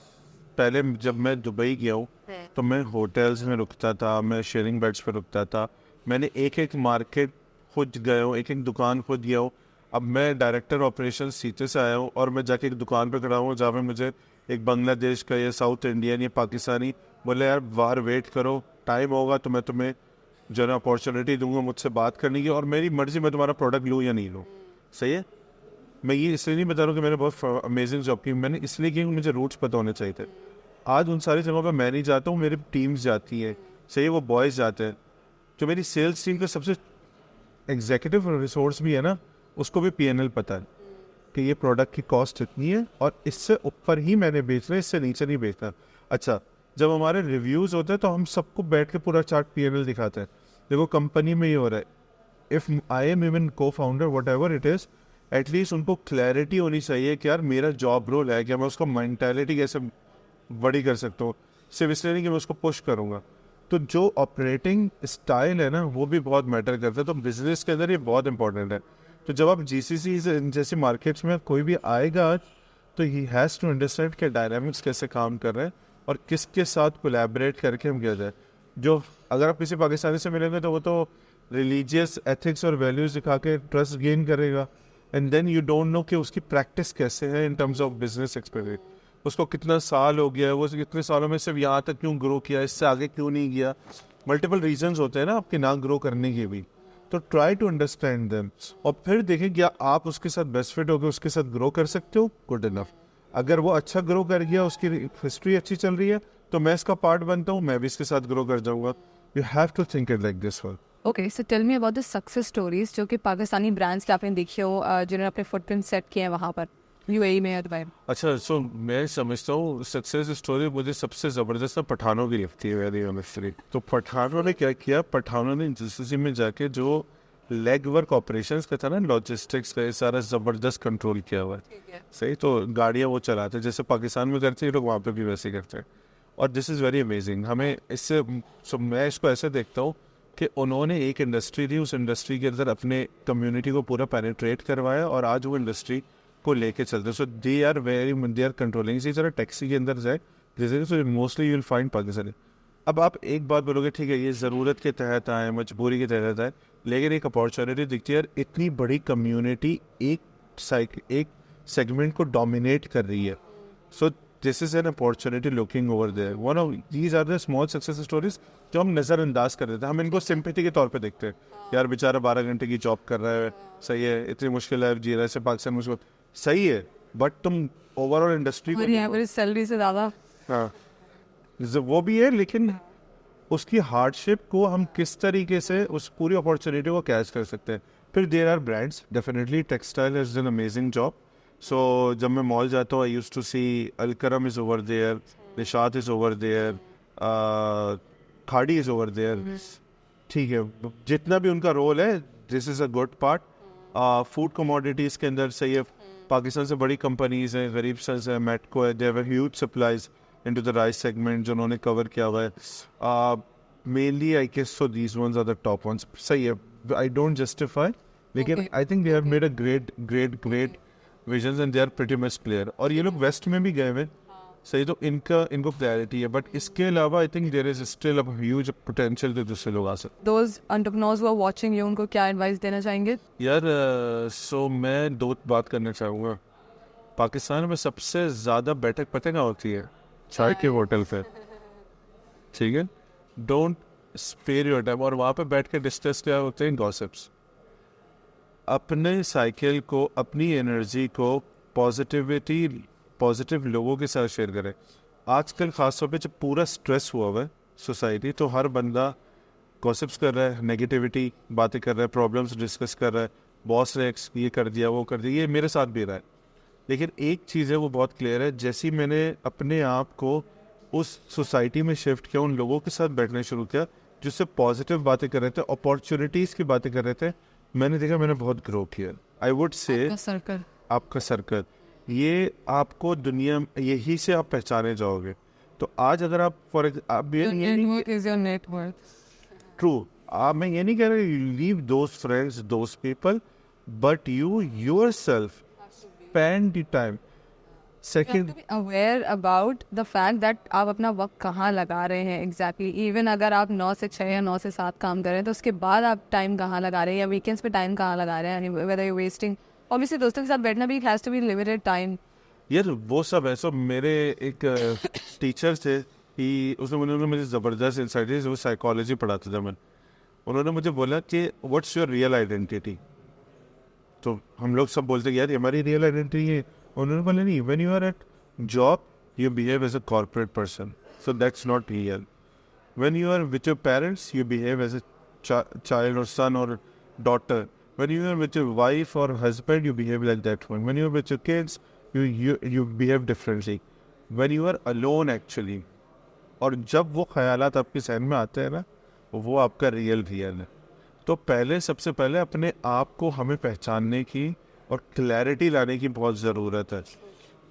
पहले जब मैं दुबई गया हूँ तो मैं होटल्स में रुकता था, मैं शेयरिंग बेड्स पे रुकता था. मैंने एक एक मार्केट खुद गया हूँ, एक एक दुकान खुद गया हूँ. अब मैं डायरेक्टर ऑपरेशन सीटे से आया हूँ और मैं जाके एक दुकान पे खड़ा हूँ जहाँ पे मुझे एक बांग्लादेश का या साउथ इंडियन या पाकिस्तानी बोले, यार बाहर वेट करो, टाइम होगा तो मैं तुम्हें जो है अपॉर्चुनिटी दूंगा मुझसे बात करने की, और मेरी मर्जी मैं तुम्हारा प्रोडक्ट लूँ या नहीं लूँ. सही है. मैं ये इसलिए नहीं बता रहा हूँ कि मैंने बहुत अमेजिंग जॉब की, मैंने इसलिए की मुझे रूट्स पता होने चाहिए थे. आज उन सारी जगहों पर मैं नहीं जाता हूँ, मेरी टीम्स जाती है. सही है, वो बॉयज़ जाते हैं. जो मेरी सेल्स टीम का सबसे एग्जीक्यूटिव रिसोर्स भी है ना, उसको भी P&L पता है कि ये प्रोडक्ट की कॉस्ट इतनी है और इससे ऊपर ही मैंने बेचना है, इससे नीचे नहीं बेचना. अच्छा, जब हमारे रिव्यूज़ होते हैं तो हम सबको बैठ के पूरा चार्ट P&L दिखाते हैं. देखो कंपनी में ये हो रहा है. इफ़ आई एम इवन को founder what ever it is, at least उनको क्लैरिटी होनी चाहिए कि यार मेरा जॉब रोल है, कि मैं उसको मैंटेलिटी कैसे बड़ी कर सकता हूँ. सिर्फ इसलिए नहीं कि मैं उसको पुश करूँगा. तो जो ऑपरेटिंग स्टाइल है ना, वो भी बहुत मैटर करता है. तो बिजनेस के अंदर ये बहुत इंपॉर्टेंट है. तो जब आप GCC जैसी मार्केट्स में कोई भी आएगा आज, तो ही हैज़ टू अंडरस्टैंड कि डायनामिक्स कैसे काम कर रहे हैं और किसके साथ कोलैबोरेट करके हम किया जाए. जो अगर आप किसी पाकिस्तानी से मिलेंगे तो वो तो रिलीजियस एथिक्स और वैल्यूज़ दिखा के ट्रस्ट गेन करेगा, and then you don't know कि उसकी प्रैक्टिस कैसे है in terms of business experience. उसको कितना साल हो गया है, वो कितने सालों में सिर्फ यहाँ तक क्यों ग्रो किया, इससे आगे क्यों नहीं गया. मल्टीपल रीजंस होते हैं ना आपके ना ग्रो करने के भी. तो ट्राई टू अंडरस्टैंड देम और फिर देखें क्या आप उसके साथ बेस्ट फिट होकर उसके साथ ग्रो कर सकते हो. Good enough. अगर वो अच्छा ग्रो कर गया, उसकी हिस्ट्री अच्छी चल रही है, तो मैं इसका पार्ट बनता हूँ, मैं भी इसके साथ ग्रो कर जाऊँगा. You have to think it like this one. Okay, so tell me about the success stories जो कि पाकिस्तानी ब्रांड्स के आपने देखी हो, जिन्होंने अपने फुटप्रिंट सेट किए हैं वहाँ पर UAE में या दुबई में. अच्छा, सो मैं समझता हूँ सक्सेस स्टोरी मुझे सबसे ज़बरदस्त ना पठानों की लगती है वेरी ऑनेस्टली. तो पठानों ने क्या किया, पठानों ने GCC में जाके जो लेग वर्क ऑपरेशंस का था ना, लॉजिस्टिक्स का, ये सारा ज़बरदस्त कंट्रोल किया हुआ है. सही. तो गाड़ियाँ वो चलाते जैसे पाकिस्तान में करते हैं लोग, वहाँ पे भी वैसे ही करते हैं. और दिस इज़ वेरी अमेजिंग. हमें इससे मैं इसको ऐसे देखता हूँ, कि उन्होंने एक इंडस्ट्री थी, उस इंडस्ट्री के अंदर अपने कम्युनिटी को पूरा पेनिट्रेट करवाया और आज वो इंडस्ट्री को लेके चलते हैं. सो दे आर कंट्रोलिंग. इसी तरह टैक्सी के अंदर जाए जैसे so mostly you will find Pakistani. अब आप एक बात बोलोगे ठीक है ये ज़रूरत के तहत आए, मजबूरी के तहत आए, लेकिन एक अपॉर्चुनिटी दिखती है यार, इतनी बड़ी कम्युनिटी एक सेगमेंट को डोमिनेट कर रही है. So this is an opportunity looking over there. One of these are the small success stories जो हम नज़रअंदाज कर देते हैं. हम इनको सिंपैथी के तौर पे देखते हैं, यार बेचारा 12 घंटे की जॉब कर रहा है, सही है, इतनी मुश्किल लाइफ जी रहा है, पाकिस्तान मुश्किल, सही है, बट तुम ओवरऑल इंडस्ट्री और यहाँ पर सैलरी से ज़्यादा. हाँ वो भी है, लेकिन उसकी हार्डशिप को हम किस तरीके से उस पूरी अपॉर्चुनिटी को कैच कर सकते हैं. फिर there are brands, definitely textile is an amazing job. So जब मैं मॉल जाता हूँ I used to see Alkaram is over there, Nishat is over there, Khaadi is over there. ठीक है, जितना भी उनका रोल है, this is a good part. Food commodities के अंदर सही है, पाकिस्तान से बड़ी कंपनीज हैं, गरीब सल्स है, मेटको है, they have huge supplies into the rice segment जो उन्होंने कवर किया हुआ है. Mainly I guess so these ones are the top ones. सही है, आई डोंट जस्टिफाई, लेकिन I think they have made a great visions and they are pretty much clear. और ये लोग वेस्ट में भी गए हुए, सही, तो इनको क्लैरिटी है. बट इसके अलावा I think there is still a huge potential जो जिससे लोग आ सकते. Those entrepreneurs who are watching you, उनको क्या एडवाइस देना चाहेंगे? यार सो मैं दो बात करना चाहूँगा. पाकिस्तान में सबसे ज़्यादा बैठक पता क्या होती है? चाय के होटल पे. ठीक है, डोंट स्पेयर योर टाइम. और वहाँ पे बैठ के डिस्कस क्या होते हैं? गॉसिप्स. अपने साइकिल को, अपनी एनर्जी को पॉजिटिव लोगों के साथ शेयर करें. आजकल खासतौर पे जब पूरा स्ट्रेस हुआ हुआ है सोसाइटी, तो हर बंदा गॉसिप्स कर रहा है, नेगेटिविटी बातें कर रहा है, प्रॉब्लम्स डिस्कस कर रहा है, बॉस ने ये कर दिया, वो कर दिया. ये मेरे साथ भी रहा है. लेकिन एक चीज़ है वो बहुत क्लियर है, जैसे ही मैंने अपने आप को उस सोसाइटी में शिफ्ट किया, उन लोगों के साथ बैठना शुरू किया जिससे पॉजिटिव बातें कर रहे थे, अपॉर्चुनिटीज़ की बातें कर रहे थे, मैंने देखा मैंने बहुत ग्रो किया. आई वुड से आपका सर्कल, ये आपको दुनिया, यही से आप पहचाने जाओगे. तो आज अगर आप ट्रू, आप, मैं ये नहीं कह रहा leave those friends, those people, but you yourself spend the time. Second, aware about the fact that आप अपना वक्त कहाँ लगा रहे हैं exactly. Even अगर आप 9 से 6 या 9 से 7 काम कर रहे हैं, तो उसके बाद आप टाइम कहाँ लगा रहे हैं, या वीकेंड्स पे टाइम कहाँ लगा रहे हैं, whether you're wasting. Obviously दोस्तों के साथ बैठना भी has to be limited time. यार वो सब है. सो मेरे एक टीचर थे, उन्होंने मुझे ज़बरदस्त इंसाइट दी. वो साइकोलॉजी पढ़ाते थे. उन्होंने मुझे बोला कि व्हाट्स योर रियल आइडेंटिटी. तो हम लोग सब बोलते हैं यार ये हमारी रियल आइडेंटिटी है. उन्होंने बोला नहीं, when you are at job you behave as a corporate person, so that's not real. When you are with your parents you behave as a child और सन और daughter. When you are with your wife और husband you behave like that one. When you are with your kids you behave differently. When you are alone actually, और जब वो ख्यालात आपके जहन में आते हैं ना, वो आपका रियल है. तो पहले, सबसे पहले अपने आप को हमें पहचानने की और क्लैरिटी लाने की बहुत ज़रूरत है.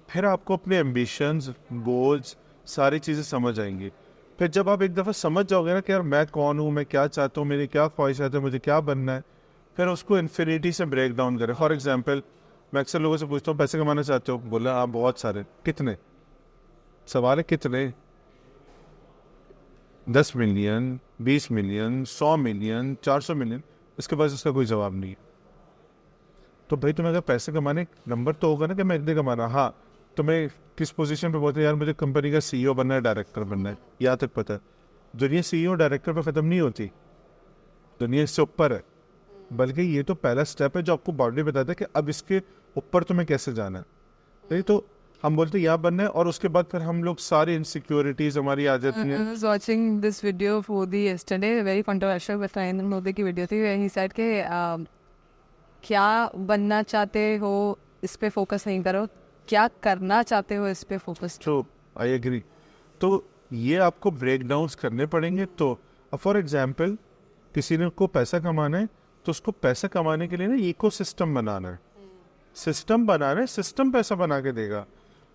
फिर आपको अपने एम्बिशंस, गोल्स, सारी चीज़ें समझ आएंगी. फिर जब आप एक दफ़ा समझ जाओगे ना कि यार मैं कौन हूँ, मैं क्या चाहता हूँ, मेरी क्या ख्वाहिशात है, मुझे क्या बनना है, फिर उसको इन्फिनिटी से ब्रेक डाउन करें. फॉर एग्जाम्पल, मैं अक्सर लोगों से पूछता हूँ पैसे कमाना चाहते हो? बोला आप बहुत सारे. कितने? सवाल है कितने? 10 मिलियन, 20 मिलियन, 100 मिलियन, 400 मिलियन. इसके पास उसका कोई जवाब नहीं है. तो भाई तुम्हें अगर पैसे कमाने, नंबर तो होगा ना कि मैं इतने कमाना. हाँ, तुम्हें किस पोजीशन पे बोलते हैं यार मुझे कंपनी का CEO बनना है, डायरेक्टर बनना है, यहाँ तक पता है. दुनिया CEO डायरेक्टर पे ख़त्म नहीं होती, दुनिया इससे ऊपर है. बल्कि ये तो पहला स्टेप है जो आपको बाउंड्री बताता है कि अब इसके ऊपर तुम्हें कैसे जाना है. नहीं तो हम बोलते हैं यहाँ बनना है, और उसके बाद फिर हम लोग सारी इनसिक्योरिटीज हमारी आ जाती हैं. I was watching this video of Modi yesterday, very controversial with Narendra Modi की वीडियो थी. He said कि क्या बनना चाहते हो इस पे फोकस नहीं करो, क्या करना चाहते हो इस पे फोकस. तो आई एग्री. तो ये आपको ब्रेक डाउन करने पड़ेंगे. तो फॉर एग्जाम्पल, किसी ने को पैसा कमाना है, तो उसको पैसा कमाने के लिए ना इकोसिस्टम बनाना है. सिस्टम बनाना है, सिस्टम पैसा बना के देगा.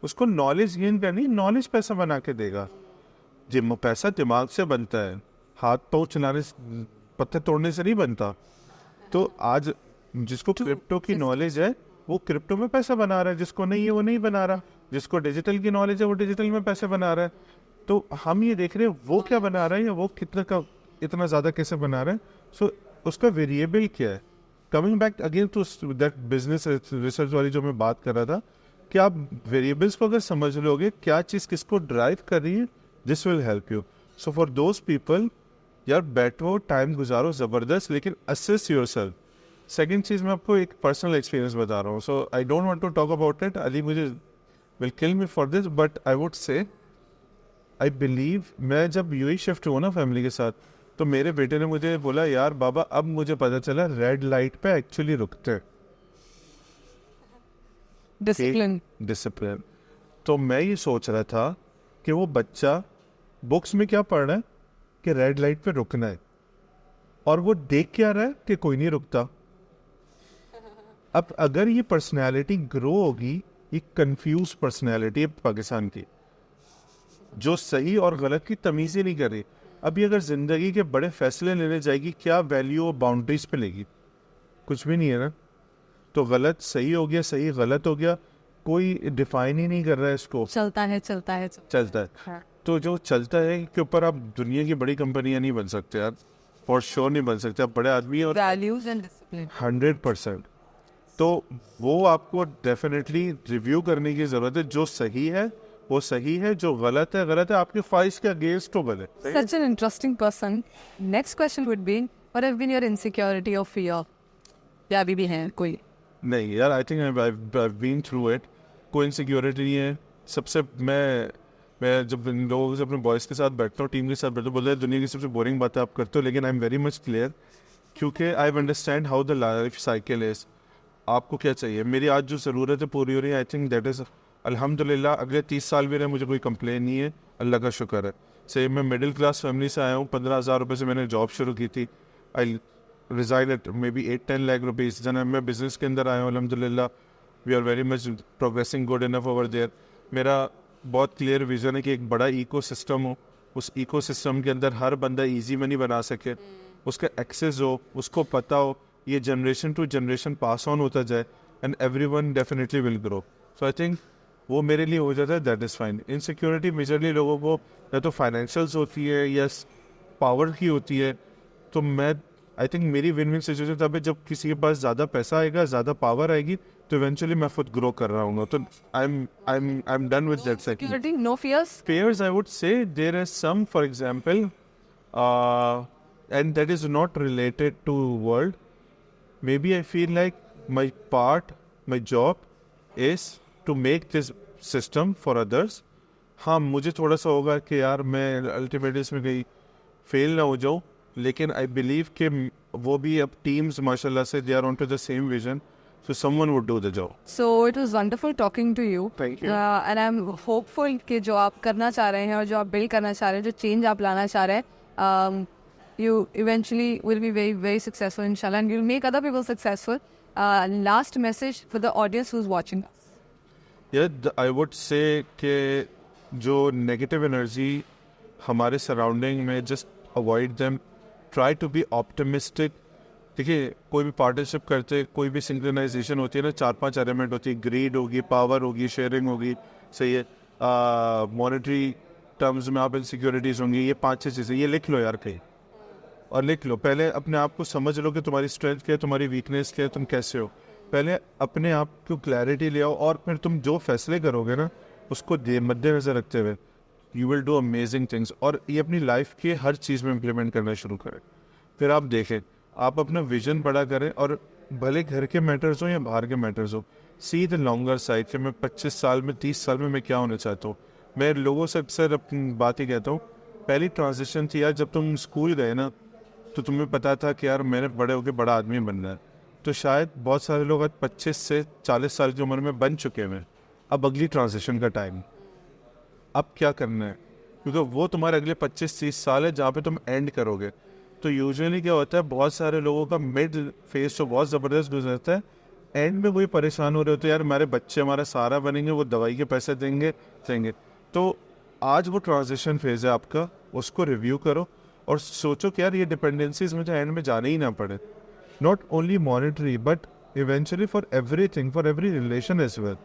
उसको नॉलेज गेन करनी, नॉलेज पैसा बना के देगा. पैसा दिमाग से बनता है, हाथ पाँव चलाने पत्थर तोड़ने से नहीं बनता। तो आज जिसको क्रिप्टो की नॉलेज है वो क्रिप्टो में पैसा बना रहा है, जिसको नहीं है वो नहीं बना रहा, जिसको डिजिटल की नॉलेज है वो डिजिटल में पैसे बना रहा है। तो हम ये देख रहे हैं वो क्या बना रहा है या वो कितना का इतना ज़्यादा कैसे बना रहा है। सो उसका वेरिएबल क्या है। Coming back again to that business research वाली जो मैं बात कर रहा था, कि आप वेरिएबल्स को अगर समझ लोगे क्या चीज़ किसको ड्राइव कर रही है, this will help you. So for those people, यार बैठो, टाइम गुजारो ज़बरदस्त, लेकिन असेस योरसेल्फ। सेकंड चीज़ मैं आपको एक पर्सनल एक्सपीरियंस बता रहा हूँ, so I don't want to talk about it, Ali मुझे will kill me for this, but I would say I believe, मैं जब यूएई शिफ्ट हुआ ना फैमिली के साथ, तो मेरे बेटे ने मुझे बोला, यार बाबा अब मुझे पता चला रेड लाइट पे एक्चुअली रुकते हैं। डिसिप्लिन। तो मैं ये सोच रहा था कि वो बच्चा बुक्स में क्या पढ़ रहा है कि रेड लाइट पे रुकना है, और वो देख क्या रहा है कि कोई नहीं रुकता। अब अगर ये पर्सनैलिटी ग्रो होगी, ये कंफ्यूज पर्सनैलिटी है पाकिस्तान की, जो सही और गलत की तमीज़ ही नहीं कर रही। अब ये अगर ज़िंदगी के बड़े फैसले लेने जाएगी, क्या वैल्यू और बाउंड्रीज पे लेगी? कुछ भी नहीं है ना। तो गलत सही हो गया, सही गलत हो गया, कोई डिफाइन ही नहीं कर रहा है इसको। चलता है। हाँ। तो जो चलता है के ऊपर आप दुनिया की बड़ी कंपनियां नहीं बन सकते यार, फॉर श्योर नहीं बन सकते आप बड़े आदमी। और वैल्यूज एंड डिसिप्लिन 100%। तो वो आपको डेफिनेटली रिव्यू करने की ज़रूरत है। जो सही है वो सही है, जो गलत है गलत है, आपके ख्वाहिश के अगेंस्ट तो गलत है। Such an interesting person. Next question would be, what have been your insecurity or fear? या अभी भी हैं कोई? नहीं यार, I think I've been through it। कोई इनसिक्योरिटी नहीं है। सबसे मैं जब इन लोगों से अपने बॉयज़ के साथ बैठता हूँ, टीम के साथ बैठता हूँ, बोलते हैं दुनिया की सबसे बोरिंग बातें आप करते हो, लेकिन I am very much clear, क्योंकि I understand how the life cycle is. आपको क्या चाहिए? मेरी आज जो ज़रूरत है पूरी हो रही है, आई थिंक दैट इज़ अल्हम्दुलिल्लाह। अगले 30 साल भी रहे, मुझे कोई कंप्लेन नहीं है, अल्लाह का शुक्र है। से मैं मिडिल क्लास फैमिली से आया हूँ, 15,000 रुपये से मैंने जॉब शुरू की थी। I resigned at maybe 8-10 lakh rupees. जन मैं बिज़नेस के अंदर आया हूँ, अल्हम्दुलिल्लाह we are very much progressing good enough over there. मेरा बहुत क्लियर विजन है कि एक बड़ा इकोसिस्टम हो, उस इकोसिस्टम के अंदर हर बंदा इजी मनी बना सके, उसका एक्सेस हो, उसको पता हो, ये generation to generation pass on होता जाए, and everyone definitely will grow. So I think वो मेरे लिए हो जाता है, that is fine. Insecurity majorly लोगों को या तो फाइनेंशियल्स होती है या पावर की होती है। तो मैं आई थिंक मेरी विन विन सिचुएशन तब है जब किसी के पास ज़्यादा पैसा आएगा, ज़्यादा पावर आएगी, तो इवेंचुअली मैं खुद ग्रो कर रहा हूँ। तो I am done with that second. Security, no fears? Fears, I would say there is some, for example, and that is not related to world. Maybe I feel like my job is to make this system for others. हाँ, मुझे थोड़ा सा होगा कि यार मैं ultimately इसमें कहीं फेल ना हो जाऊँ, लेकिन आई बिलीव कि वो भी अब टीम्स माशाल्लाह से they are on to the same vision, so someone would do the job. So it was wonderful talking to you. Thank you. And I'm hopeful कि जो आप करना चाह रहे हैं और जो आप बिल्ड करना चाह रहे हैं, जो चेंज आप लाना चाह रहे हैं, you eventually will be very, very successful inshallah, and you'll make other people successful. Last message for the audience who's watching us. Yeah, I would say कि जो नेगेटिव एनर्जी हमारे सराउंडिंग में, just avoid them, try to be optimistic. देखिए, कोई भी partnership करते, कोई भी सिंक्रोनाइजेशन होती है ना, 4-5 एलिमेंट होती है। ग्रीड होगी, पावर होगी, शेयरिंग होगी, सही है, मॉनेटरी टर्म्स में आप इनसिक्योरिटीज़ होंगी, ये 5-6 चीज़ें, ये लिख लो यार कहीं, और लिख लो। पहले अपने आप को समझ लो कि तुम्हारी स्ट्रेंथ क्या है, तुम्हारी वीकनेस क्या है, तुम कैसे हो। पहले अपने आप को क्लैरिटी ले आओ, और फिर तुम जो फैसले करोगे ना, उसको मद्देनज़र रखते हुए you will do amazing things, और ये अपनी लाइफ के हर चीज़ में इम्प्लीमेंट करना शुरू करें। फिर आप देखें, आप अपना विजन बड़ा करें, और भले घर के मैटर्स हो या बाहर के मैटर्स हो, सी द लॉन्गर साइड कि मैं 25 साल में, 30 साल में मैं क्या होना चाहता हूँ। मैं लोगों से अक्सर अपनी बात ही कहता हूँ, पहली ट्रांजिशन थी यार, जब तुम स्कूल गए ना, तो तुम्हें पता था कि यार मैंने बड़े होकर बड़ा आदमी बनना है। तो शायद बहुत सारे लोग आज 25 से 40 साल की उम्र में बन चुके हैं। अब अगली ट्रांजिशन का टाइम, अब क्या करना है, क्योंकि वो तुम्हारे अगले 25-30 साल है जहाँ पे तुम एंड करोगे। तो यूजुअली क्या होता है, बहुत सारे लोगों का मिड फेज तो बहुत ज़बरदस्त गुजरता है, एंड में वही परेशान हो रहे होते हैं, यार हमारे बच्चे हमारा सहारा बनेंगे, वो दवाई के पैसे देंगे। तो आज वो ट्रांजिशन फेज़ है आपका, उसको रिव्यू करो, और सोचो कि यार ये डिपेंडेंसीज मुझे एंड में जाने ही ना पड़े, not only monetary but eventually for everything, for every relation as well,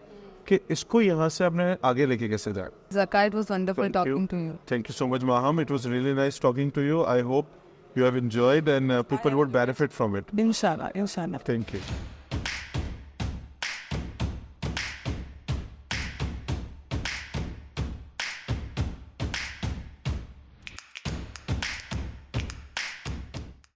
कि इसको यहाँ से आपने आगे लेके कैसे जाए. Zaka, it was wonderful talking to you. Thank you so much, Maham. It was really nice talking to you. I hope you have enjoyed and people would benefit from it. Inshallah, inshallah. Thank you.